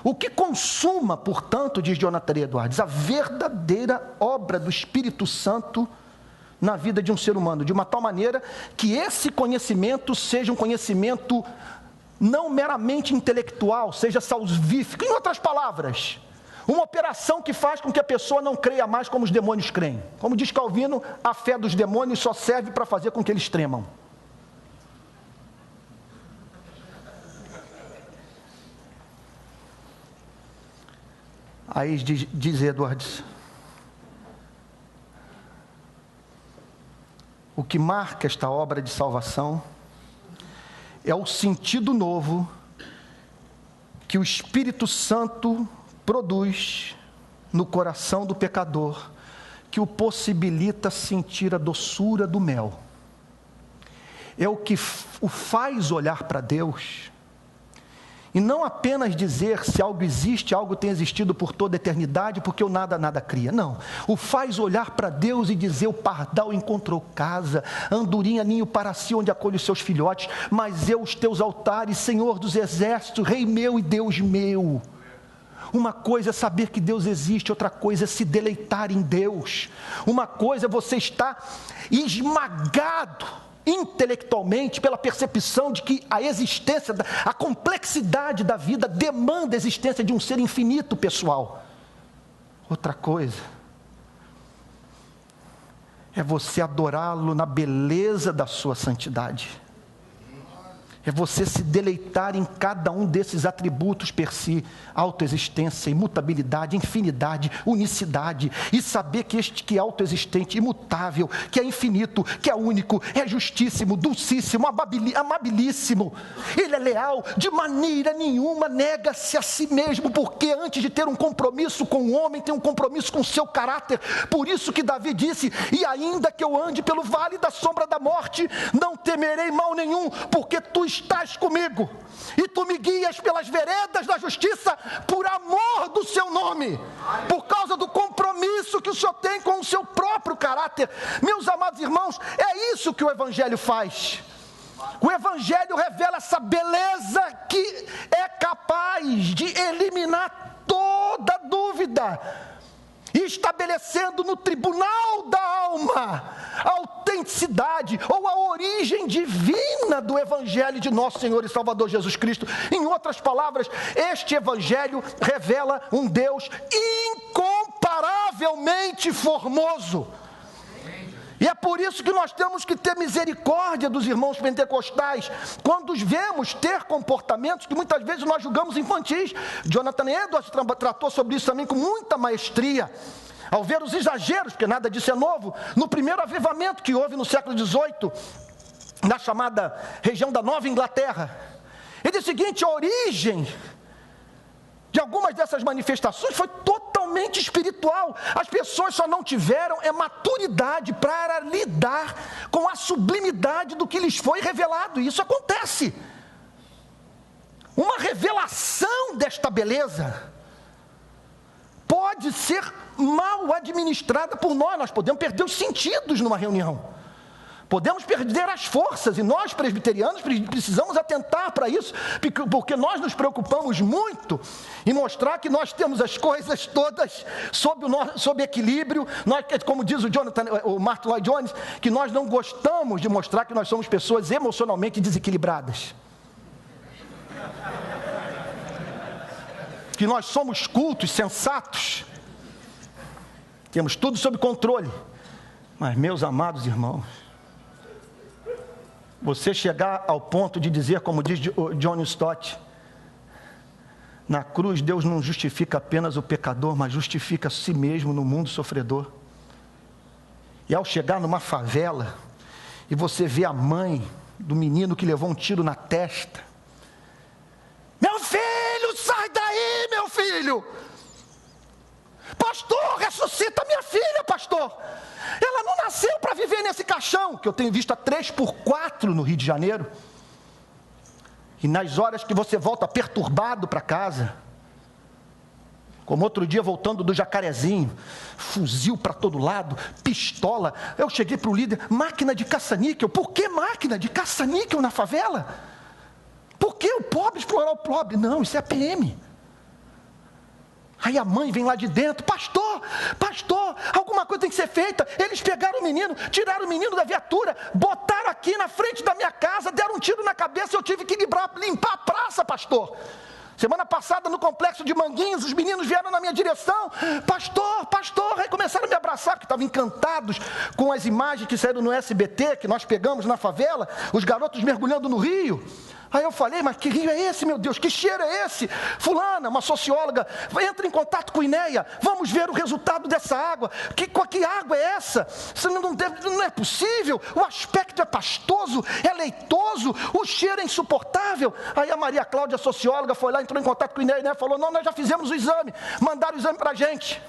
O que consuma, portanto, diz Jonathan Edwards, a verdadeira obra do Espírito Santo na vida de um ser humano, de uma tal maneira que esse conhecimento seja um conhecimento não meramente intelectual, seja salvífico. Em outras palavras, uma operação que faz com que a pessoa não creia mais como os demônios creem. Como diz Calvino, a fé dos demônios só serve para fazer com que eles tremam. Aí diz Edwards, o que marca esta obra de salvação é o sentido novo que o Espírito Santo produz no coração do pecador, que o possibilita sentir a doçura do mel. É o que o faz olhar para Deus e não apenas dizer se algo existe, algo tem existido por toda a eternidade, porque o nada cria. Não, o faz olhar para Deus e dizer: o pardal encontrou casa, a andorinha ninho para si, onde acolhe os seus filhotes, mas eu os teus altares, Senhor dos exércitos, Rei meu e Deus meu. Uma coisa é saber que Deus existe, outra coisa é se deleitar em Deus. Uma coisa é você estar esmagado intelectualmente pela percepção de que a existência, a complexidade da vida demanda a existência de um ser infinito, pessoal. Outra coisa é você adorá-lo na beleza da sua santidade. É você se deleitar em cada um desses atributos per si: autoexistência, imutabilidade, infinidade, unicidade, e saber que este que é autoexistente, imutável, que é infinito, que é único, é justíssimo, dulcíssimo, amabilíssimo, ele é leal, de maneira nenhuma nega-se a si mesmo, porque antes de ter um compromisso com o homem, tem um compromisso com o seu caráter. Por isso que Davi disse: e ainda que eu ande pelo vale da sombra da morte, não temerei mal nenhum, porque tu estás comigo, e tu me guias pelas veredas da justiça, por amor do seu nome, por causa do compromisso isso que o Senhor tem com o seu próprio caráter. Meus amados irmãos, é isso que o Evangelho faz. O Evangelho revela essa beleza que é capaz de eliminar toda dúvida, estabelecendo no tribunal da alma a autenticidade ou a origem divina do Evangelho de nosso Senhor e Salvador Jesus Cristo. Em outras palavras, este Evangelho revela um Deus incomparavelmente formoso. E é por isso que nós temos que ter misericórdia dos irmãos pentecostais, quando os vemos ter comportamentos que muitas vezes nós julgamos infantis. Jonathan Edwards tratou sobre isso também com muita maestria, ao ver os exageros, porque nada disso é novo, no primeiro avivamento que houve no século XVIII, na chamada região da Nova Inglaterra. Ele diz o seguinte: a origem de algumas dessas manifestações foi totalmente espiritual. As pessoas só não tiveram maturidade para lidar com a sublimidade do que lhes foi revelado. E isso acontece. Uma revelação desta beleza pode ser mal administrada por nós. Nós podemos perder os sentidos numa reunião. Podemos perder as forças, e nós presbiterianos precisamos atentar para isso, porque nós nos preocupamos muito em mostrar que nós temos as coisas todas sob equilíbrio. Nós, como diz o Martin Lloyd Jones, que nós não gostamos de mostrar que nós somos pessoas emocionalmente desequilibradas, que nós somos cultos, sensatos, temos tudo sob controle. Mas, meus amados irmãos, você chegar ao ponto de dizer, como diz John Stott, na cruz Deus não justifica apenas o pecador, mas justifica a si mesmo no mundo sofredor. E ao chegar numa favela, e você vê a mãe do menino que levou um tiro na testa: meu filho, sai daí, meu filho! Pastor, ressuscita minha filha, pastor! Ela não nasceu para viver nesse caixão, que eu tenho visto a 3x4 no Rio de Janeiro. E nas horas que você volta perturbado para casa, como outro dia voltando do Jacarezinho, fuzil para todo lado, pistola, eu cheguei para o líder: máquina de caça-níquel. Por que máquina de caça-níquel na favela? Por que o pobre explorar o pobre? Não, isso é PM. Aí a mãe vem lá de dentro: pastor, alguma coisa tem que ser feita. Eles pegaram o menino, tiraram o menino da viatura, botaram aqui na frente da minha casa, deram um tiro na cabeça e eu tive que limpar a praça, pastor. Semana passada, no complexo de Manguinhos, os meninos vieram na minha direção: pastor, aí começaram a me abraçar, porque estavam encantados com as imagens que saíram no SBT, que nós pegamos na favela, os garotos mergulhando no rio. Aí eu falei: mas que rio é esse, meu Deus? Que cheiro é esse? Fulana, uma socióloga, entra em contato com Inéia, vamos ver o resultado dessa água. Que água é essa? Isso não é possível. O aspecto é pastoso, é leitoso, o cheiro é insuportável. Aí a Maria Cláudia, socióloga, foi lá, entrou em contato com Inéia, e falou: não, nós já fizemos o exame, mandaram o exame para a gente.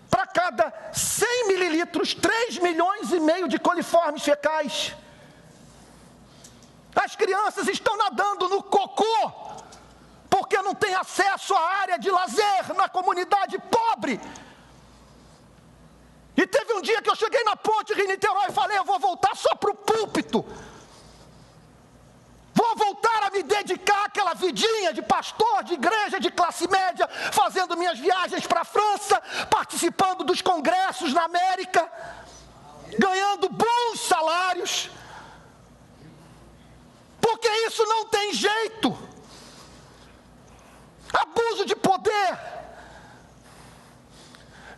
Para cada 100 mililitros, 3,5 milhões de coliformes fecais. As crianças estão nadando no cocô, porque não tem acesso à área de lazer na comunidade pobre. E teve um dia que eu cheguei na ponte Rio-Niterói e falei: eu vou voltar só para o púlpito. Vou voltar a me dedicar àquela vidinha de pastor de igreja de classe média, fazendo minhas viagens para a França, participando dos congressos na América, ganhando bons salários. Porque isso não tem jeito. Abuso de poder.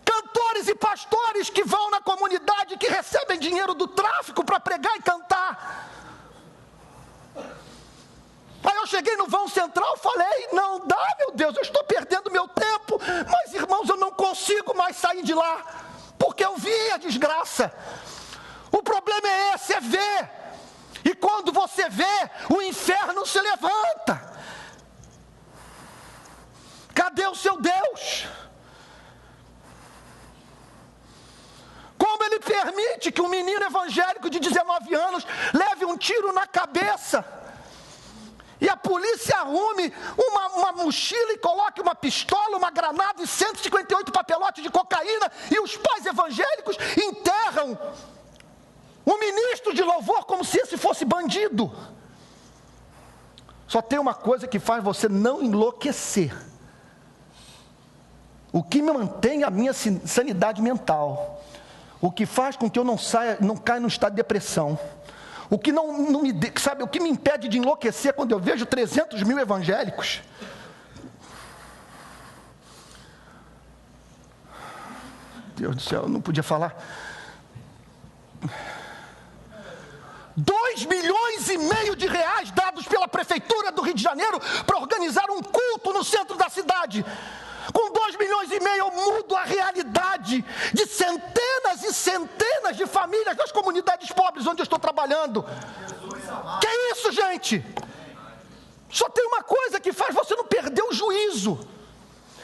Cantores e pastores que vão na comunidade, que recebem dinheiro do tráfico para pregar e cantar. Aí eu cheguei no vão central e falei: não dá, meu Deus, eu estou perdendo meu tempo. Mas irmãos, eu não consigo mais sair de lá, porque eu vi a desgraça. O problema é esse, é ver. E quando você vê, o inferno se levanta. Cadê o seu Deus? Como ele permite que um menino evangélico de 19 anos leve um tiro na cabeça e a polícia arrume uma mochila e coloque uma pistola, uma granada e 158 papelotes de cocaína, e os pais evangélicos enterram o ministro de louvor como se esse fosse bandido. Só tem uma coisa que faz você não enlouquecer. O que me mantém a minha sanidade mental, o que faz com que eu não caia num estado de depressão, o que o que me impede de enlouquecer quando eu vejo 300 mil evangélicos. Deus do céu, eu não podia falar. 2,5 milhões de reais dados pela Prefeitura do Rio de Janeiro para organizar um culto no centro da cidade. Com 2,5 milhões eu mudo a realidade de centenas e centenas de famílias das comunidades pobres onde eu estou trabalhando. Que é isso, gente? Só tem uma coisa que faz você não perder o juízo.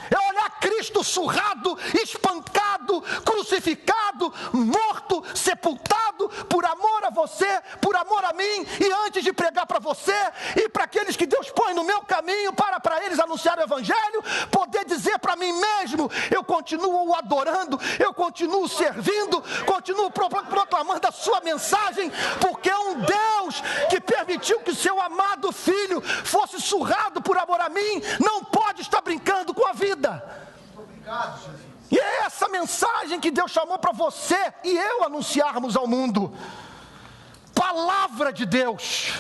É olhar Cristo surrado, espancado, crucificado, morto, sepultado, por amor a você, por amor a mim, e antes de pregar para você e para aqueles que Deus põe no meu caminho para eles anunciar o Evangelho, poder dizer para mim mesmo: eu continuo o adorando, eu continuo servindo, continuo proclamando a sua mensagem, porque é um Deus que permitiu que o seu amado Filho fosse surrado por amor a mim, não pode estar brincando com a vida. Obrigado, Jesus. E é essa mensagem que Deus chamou para você e eu anunciarmos ao mundo. Palavra de Deus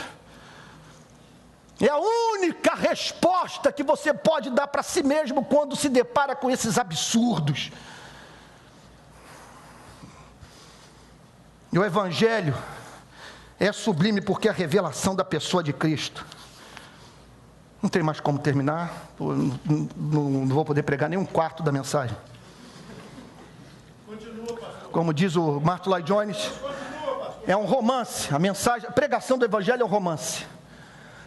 é a única resposta que você pode dar para si mesmo quando se depara com esses absurdos. E o Evangelho é sublime porque é a revelação da pessoa de Cristo. Não tem mais como terminar, não vou poder pregar nem um quarto da mensagem. Como diz o Martin Lloyd Jones, é um romance. A mensagem, a pregação do Evangelho é um romance.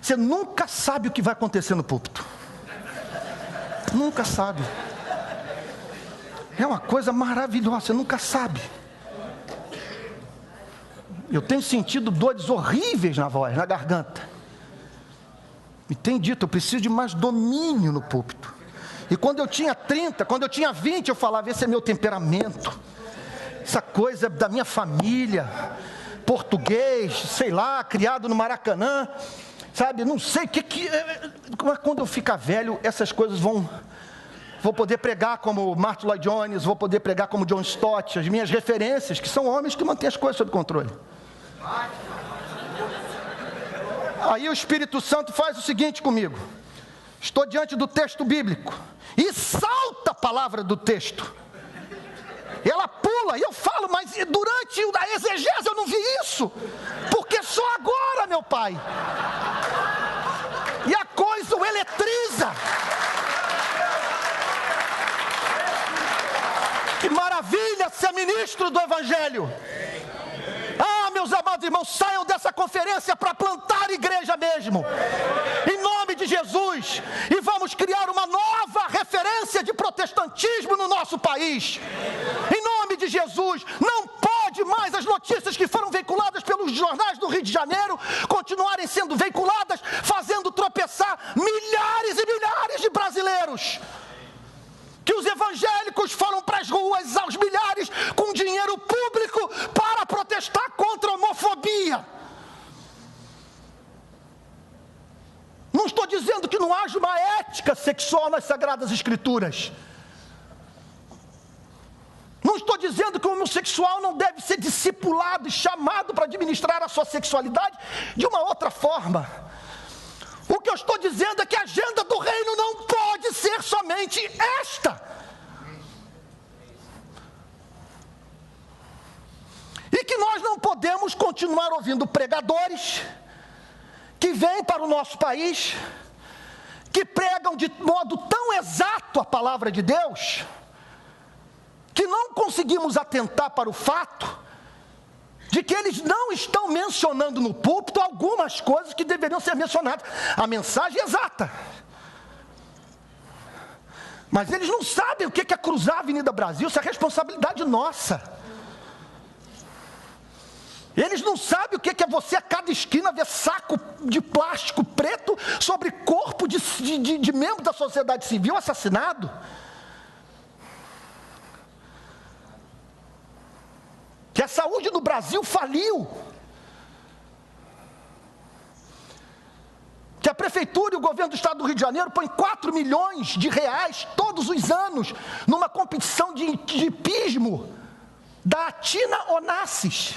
Você nunca sabe o que vai acontecer no púlpito. Nunca sabe. É uma coisa maravilhosa, você nunca sabe. Eu tenho sentido dores horríveis na voz, na garganta. E tem dito, eu preciso de mais domínio no púlpito. E quando eu tinha 30, quando eu tinha 20, eu falava: esse é meu temperamento. Essa coisa da minha família, português, sei lá, criado no Maracanã, sabe, não sei o que... Mas quando eu ficar velho, essas coisas vou poder pregar como Martin Lloyd Jones, vou poder pregar como John Stott, as minhas referências, que são homens que mantêm as coisas sob controle. Aí o Espírito Santo faz o seguinte comigo: estou diante do texto bíblico, e salta a palavra do texto. Ela pula, e eu falo: mas durante a exegese eu não vi isso, porque só agora, meu pai. E a coisa o eletriza. Que maravilha ser ministro do Evangelho. Ah, meus amados irmãos, saiam dessa conferência para plantar igreja mesmo, em nome de Jesus, e vamos criar uma nova referência de protestantismo no nosso país, em nome de Jesus. Não pode mais as notícias que foram veiculadas pelos jornais do Rio de Janeiro continuarem sendo veiculadas, fazendo tropeçar milhares e milhares de brasileiros. Que os evangélicos foram para as ruas aos milhares com dinheiro público para protestar contra a homofobia. Não estou dizendo que não haja uma ética sexual nas Sagradas Escrituras. Não estou dizendo que o homossexual não deve ser discipulado e chamado para administrar a sua sexualidade de uma outra forma. O que eu estou dizendo é que a agenda do reino não pode ser somente esta. E que nós não podemos continuar ouvindo pregadores que vêm para o nosso país, que pregam de modo tão exato a palavra de Deus, que não conseguimos atentar para o fato de que eles não estão mencionando no púlpito algumas coisas que deveriam ser mencionadas. A mensagem é exata, mas eles não sabem o que é cruzar a Avenida Brasil. Isso é responsabilidade nossa. Eles não sabem o que é você a cada esquina ver saco de plástico preto sobre corpo de membro da sociedade civil assassinado. Que a saúde no Brasil faliu. Que a prefeitura e o governo do estado do Rio de Janeiro põem 4 milhões de reais todos os anos numa competição de hipismo da Atina Onassis.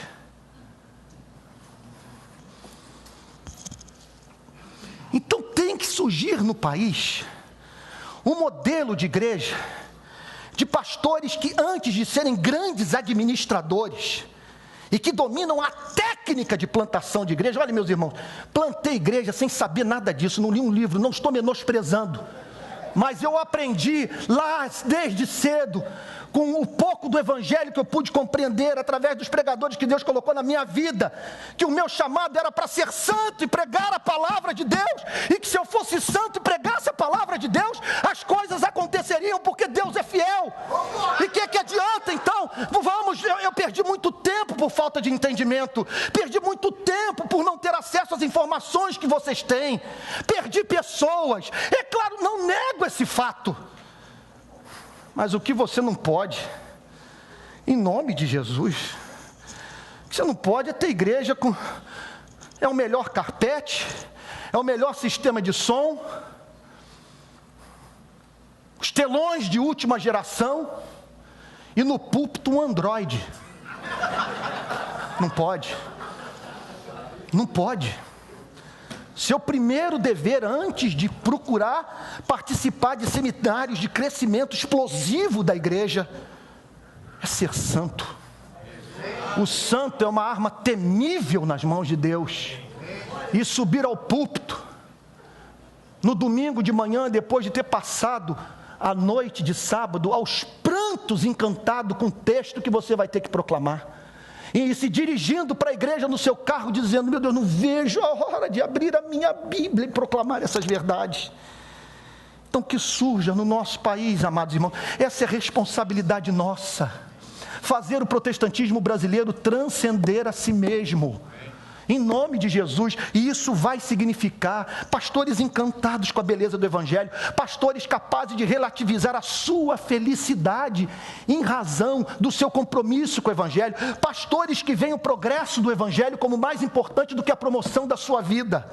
Então tem que surgir no país um modelo de igreja, de pastores que antes de serem grandes administradores, e que dominam a técnica de plantação de igreja. Olha, meus irmãos, plantei igreja sem saber nada disso, não li um livro, não estou menosprezando, mas eu aprendi lá desde cedo, com o pouco do evangelho que eu pude compreender através dos pregadores que Deus colocou na minha vida, que o meu chamado era para ser santo e pregar a palavra de Deus, e que se eu fosse santo e pregasse a palavra de Deus, as coisas aconteceriam, porque Deus é fiel. E que adianta então? Eu perdi muito tempo por falta de entendimento, perdi muito tempo por não ter acesso às informações que vocês têm, perdi pessoas, é claro, não nego esse fato. Mas o que você não pode, em nome de Jesus, o que você não pode é ter igreja com... É o melhor carpete, é o melhor sistema de som, os telões de última geração, e no púlpito um Android. Não pode. Não pode. Seu primeiro dever, antes de procurar participar de seminários de crescimento explosivo da igreja, é ser santo. O santo é uma arma temível nas mãos de Deus. E subir ao púlpito, no domingo de manhã, depois de ter passado a noite de sábado, aos prantos, encantado com o texto que você vai ter que proclamar, e se dirigindo para a igreja no seu carro, dizendo: meu Deus, não vejo a hora de abrir a minha Bíblia e proclamar essas verdades. Então que surja no nosso país, amados irmãos, essa é a responsabilidade nossa, fazer o protestantismo brasileiro transcender a si mesmo, em nome de Jesus. E isso vai significar pastores encantados com a beleza do evangelho, pastores capazes de relativizar a sua felicidade em razão do seu compromisso com o evangelho, pastores que veem o progresso do evangelho como mais importante do que a promoção da sua vida,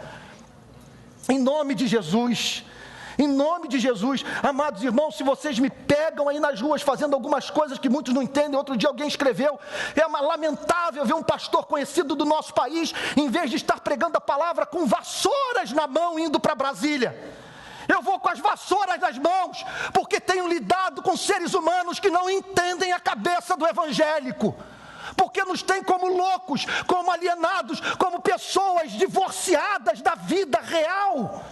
em nome de Jesus. Em nome de Jesus, amados irmãos, se vocês me pegam aí nas ruas fazendo algumas coisas que muitos não entendem, outro dia alguém escreveu, é lamentável ver um pastor conhecido do nosso país, em vez de estar pregando a palavra com vassouras na mão, indo para Brasília. Eu vou com as vassouras nas mãos, porque tenho lidado com seres humanos que não entendem a cabeça do evangélico, porque nos tem como loucos, como alienados, como pessoas divorciadas da vida real.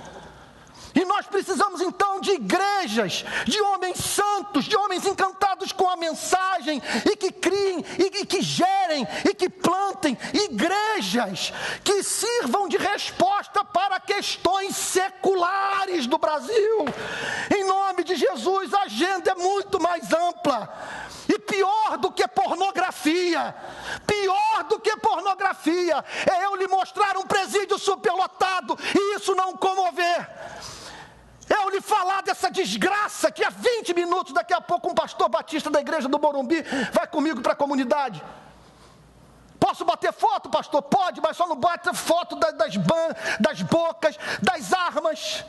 E nós precisamos então de igrejas, de homens santos, de homens encantados com a mensagem, e que criem, e que gerem, e que plantem igrejas que sirvam de resposta para questões seculares do Brasil. Em nome de Jesus, a agenda é muito mais ampla. E pior do que pornografia, é eu lhe mostrar um presídio superlotado e isso não comover. Eu lhe falar dessa desgraça que há 20 minutos, daqui a pouco um pastor batista da igreja do Morumbi vai comigo para a comunidade. Posso bater foto, pastor? Pode, mas só não bate foto das bocas, das armas.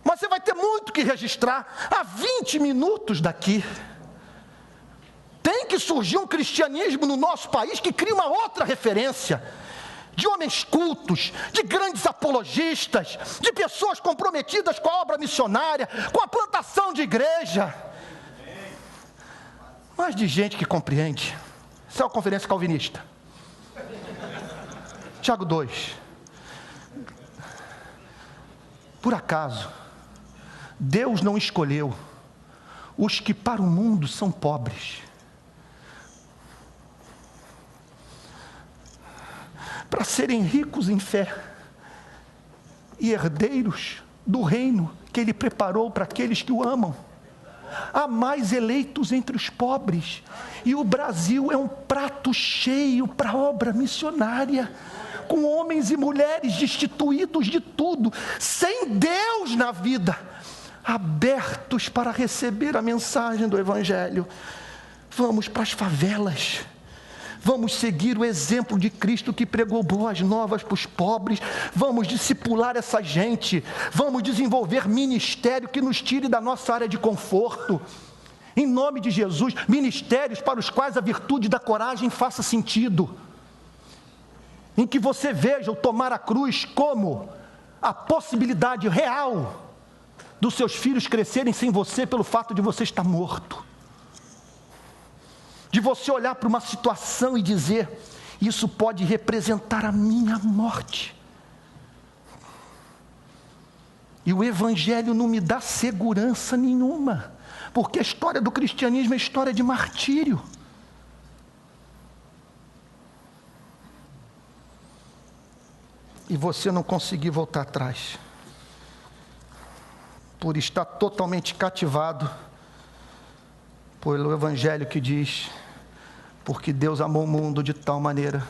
Mas você vai ter muito que registrar. Há 20 minutos daqui. Tem que surgir um cristianismo no nosso país que crie uma outra referência, de homens cultos, de grandes apologistas, de pessoas comprometidas com a obra missionária, com a plantação de igreja, mas de gente que compreende. Isso é uma conferência calvinista. Tiago 2. Por acaso Deus não escolheu os que para o mundo são pobres, para serem ricos em fé e herdeiros do reino que Ele preparou para aqueles que o amam? Há mais eleitos entre os pobres E o Brasil é um prato cheio para a obra missionária, com homens e mulheres destituídos de tudo, sem Deus na vida, abertos para receber a mensagem do Evangelho. Vamos para as favelas. Vamos seguir o exemplo de Cristo que pregou boas novas para os pobres. Vamos discipular essa gente. Vamos desenvolver ministério que nos tire da nossa área de conforto. Em nome de Jesus, ministérios para os quais a virtude da coragem faça sentido. Em que você veja o tomar a cruz como a possibilidade real dos seus filhos crescerem sem você pelo fato de você estar morto. De você olhar para uma situação e dizer, isso pode representar a minha morte. E o Evangelho não me dá segurança nenhuma, porque a história do cristianismo é história de martírio. E você não conseguir voltar atrás, por estar totalmente cativado pelo Evangelho que diz, porque Deus amou o mundo de tal maneira,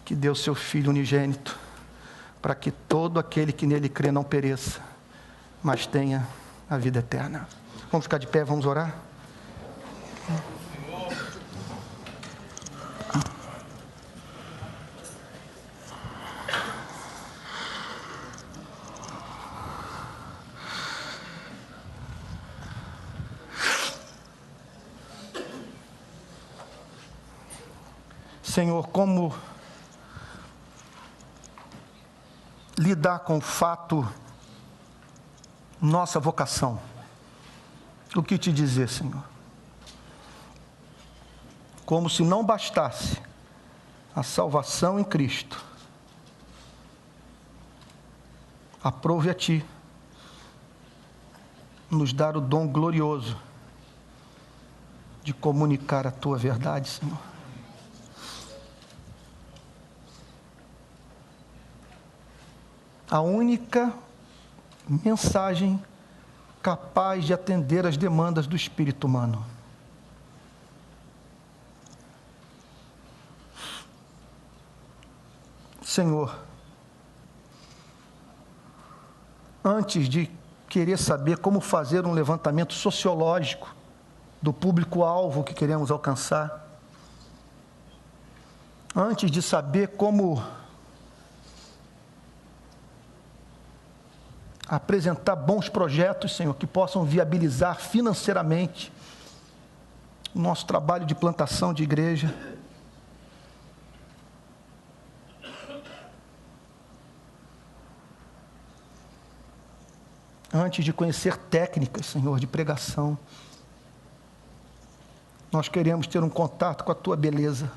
que deu seu Filho unigênito, para que todo aquele que nele crê não pereça, mas tenha a vida eterna. Vamos ficar de pé, vamos orar? Senhor, como lidar com o fato, nossa vocação? O que te dizer, Senhor? Como se não bastasse a salvação em Cristo, aprove a Ti nos dar o dom glorioso de comunicar a Tua verdade, Senhor. A única mensagem capaz de atender às demandas do espírito humano. Senhor, antes de querer saber como fazer um levantamento sociológico do público-alvo que queremos alcançar, antes de saber como apresentar bons projetos, Senhor, que possam viabilizar financeiramente o nosso trabalho de plantação de igreja. Antes de conhecer técnicas, Senhor, de pregação, nós queremos ter um contato com a Tua beleza.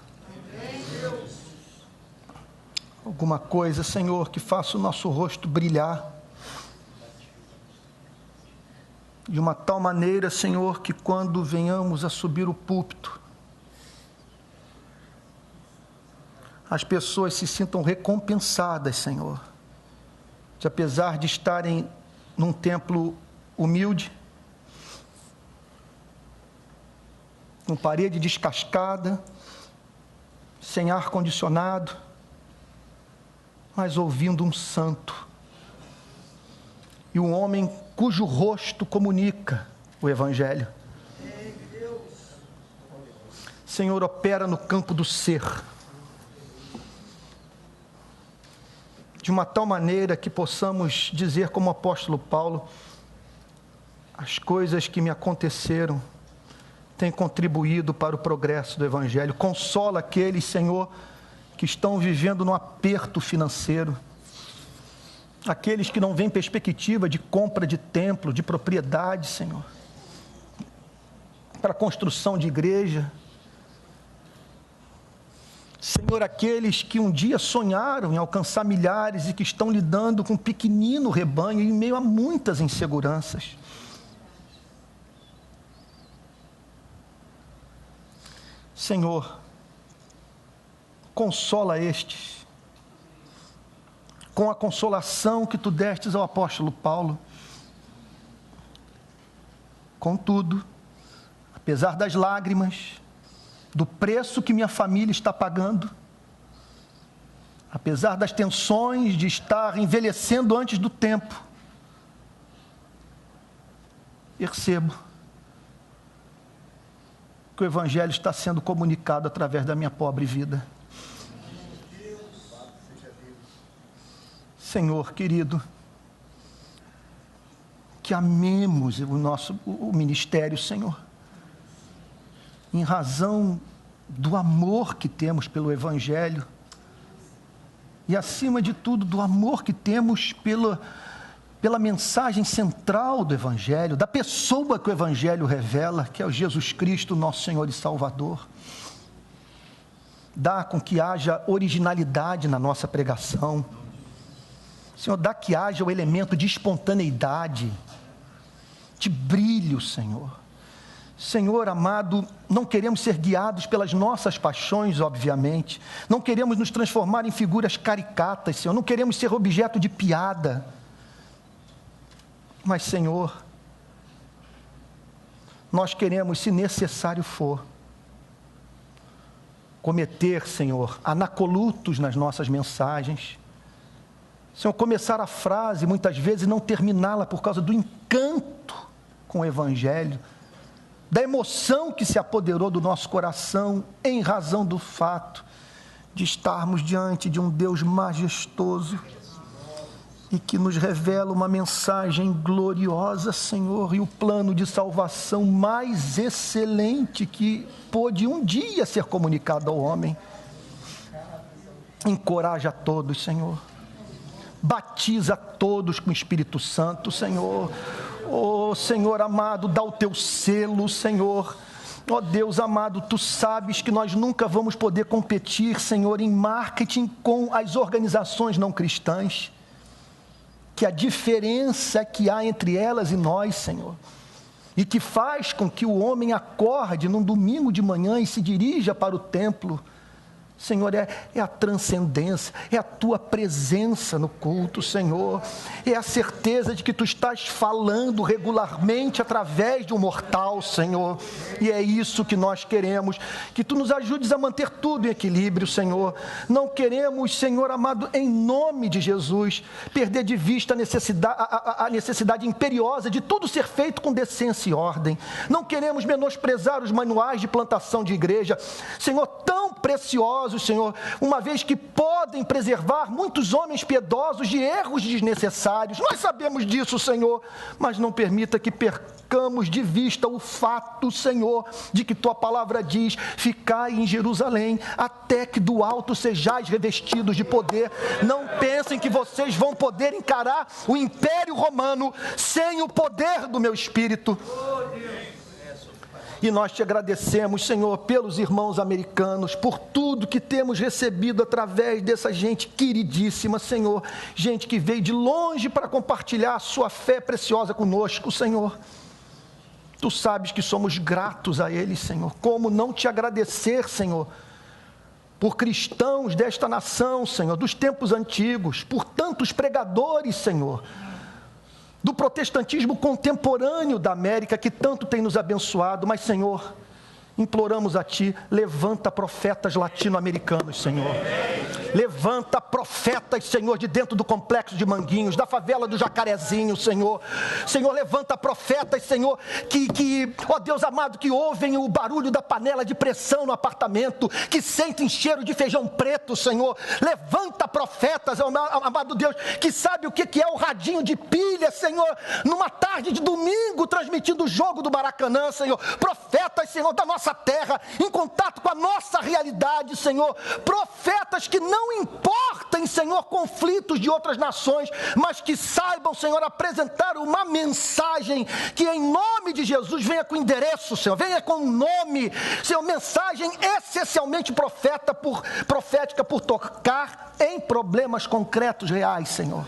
Alguma coisa, Senhor, que faça o nosso rosto brilhar de uma tal maneira, Senhor, que quando venhamos a subir o púlpito, as pessoas se sintam recompensadas, Senhor, de apesar de estarem num templo humilde, com parede descascada, sem ar-condicionado, mas ouvindo um santo, e um homem cujo rosto comunica o Evangelho. Senhor, opera no campo do ser, de uma tal maneira que possamos dizer como o apóstolo Paulo, as coisas que me aconteceram têm contribuído para o progresso do Evangelho. Consola aqueles, Senhor, que estão vivendo num aperto financeiro, aqueles que não veem perspectiva de compra de templo, de propriedade, Senhor, para a construção de igreja. Senhor, aqueles que um dia sonharam em alcançar milhares e que estão lidando com um pequenino rebanho em meio a muitas inseguranças. Senhor, consola estes com a consolação que Tu destes ao apóstolo Paulo. Contudo, apesar das lágrimas, do preço que minha família está pagando, apesar das tensões de estar envelhecendo antes do tempo, percebo que o Evangelho está sendo comunicado através da minha pobre vida. Senhor querido, que amemos o ministério, Senhor, em razão do amor que temos pelo Evangelho e, acima de tudo, do amor que temos pela mensagem central do Evangelho, da pessoa que o Evangelho revela, que é o Jesus Cristo, nosso Senhor e Salvador. Dá com que haja originalidade na nossa pregação. Senhor, dá que haja o elemento de espontaneidade, de brilho, Senhor. Senhor amado, não queremos ser guiados pelas nossas paixões, obviamente. Não queremos nos transformar em figuras caricatas, Senhor. Não queremos ser objeto de piada. Mas, Senhor, nós queremos, se necessário for, cometer, Senhor, anacolutos nas nossas mensagens. Senhor, começar a frase, muitas vezes, e não terminá-la por causa do encanto com o Evangelho, da emoção que se apoderou do nosso coração, em razão do fato de estarmos diante de um Deus majestoso e que nos revela uma mensagem gloriosa, Senhor, e o plano de salvação mais excelente que pôde um dia ser comunicado ao homem. Encoraja a todos, Senhor. Batiza a todos com o Espírito Santo, Senhor. Oh, Senhor amado, dá o teu selo, Senhor. Ó Deus amado, tu sabes que nós nunca vamos poder competir, Senhor, em marketing com as organizações não cristãs. Que a diferença que há entre elas e nós, Senhor, e que faz com que o homem acorde num domingo de manhã e se dirija para o templo, Senhor, é a transcendência, é a tua presença no culto, Senhor, é a certeza de que tu estás falando regularmente através de um mortal, Senhor, e é isso que nós queremos, que tu nos ajudes a manter tudo em equilíbrio, Senhor. Não queremos, Senhor amado, em nome de Jesus, perder de vista a necessidade imperiosa de tudo ser feito com decência e ordem. Não queremos menosprezar os manuais de plantação de igreja, Senhor, tão preciosos, Senhor, uma vez que podem preservar muitos homens piedosos de erros desnecessários. Nós sabemos disso, Senhor, mas não permita que percamos de vista o fato, Senhor, de que tua palavra diz: ficai em Jerusalém até que do alto sejais revestidos de poder. Não pensem que vocês vão poder encarar o Império Romano sem o poder do meu Espírito. E nós te agradecemos, Senhor, pelos irmãos americanos, por tudo que temos recebido através dessa gente queridíssima, Senhor. Gente que veio de longe para compartilhar a sua fé preciosa conosco, Senhor. Tu sabes que somos gratos a eles, Senhor. Como não te agradecer, Senhor, por cristãos desta nação, Senhor, dos tempos antigos, por tantos pregadores, Senhor, do protestantismo contemporâneo da América, que tanto tem nos abençoado. Mas, Senhor, imploramos a Ti, levanta profetas latino-americanos, Senhor. Levanta profetas, Senhor, de dentro do complexo de Manguinhos, da favela do Jacarezinho, Senhor. Senhor, levanta profetas, Senhor, ó Deus amado, que ouvem o barulho da panela de pressão no apartamento, que sentem cheiro de feijão preto, Senhor. Levanta profetas, amado Deus, que sabe o que é o radinho de pilha, Senhor, numa tarde de domingo, transmitindo o jogo do Maracanã, Senhor. Profetas, Senhor, da nossa terra, em contato com a nossa realidade, Senhor. Profetas que não importem, Senhor, conflitos de outras nações, mas que saibam, Senhor, apresentar uma mensagem que em nome de Jesus venha com endereço, Senhor, venha com nome, Senhor, mensagem essencialmente profética por tocar em problemas concretos, reais, Senhor.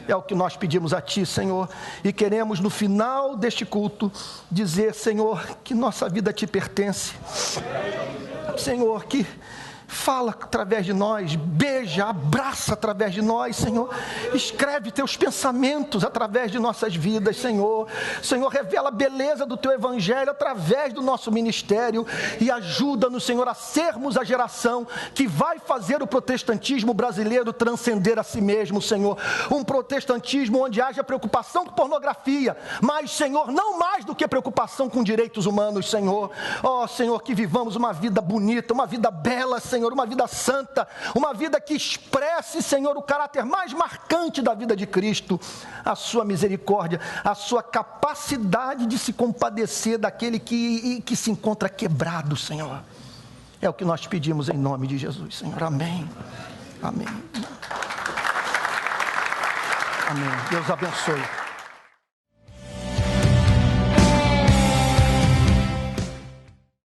É o que nós pedimos a Ti, Senhor, e queremos no final deste culto dizer, Senhor, que nossa vida Te pertence, Senhor, que Fala através de nós, beija, abraça através de nós, Senhor. Escreve teus pensamentos através de nossas vidas, Senhor. Senhor, revela a beleza do teu evangelho através do nosso ministério e ajuda-nos, Senhor, a sermos a geração que vai fazer o protestantismo brasileiro transcender a si mesmo, Senhor. Um protestantismo onde haja preocupação com pornografia, mas, Senhor, não mais do que preocupação com direitos humanos, Senhor. Ó, Senhor, que vivamos uma vida bonita, uma vida bela, Senhor, uma vida santa, uma vida que expresse, Senhor, o caráter mais marcante da vida de Cristo, a sua misericórdia, a sua capacidade de se compadecer daquele que se encontra quebrado, Senhor. É o que nós pedimos em nome de Jesus, Senhor. Amém. Amém. Amém. Deus abençoe.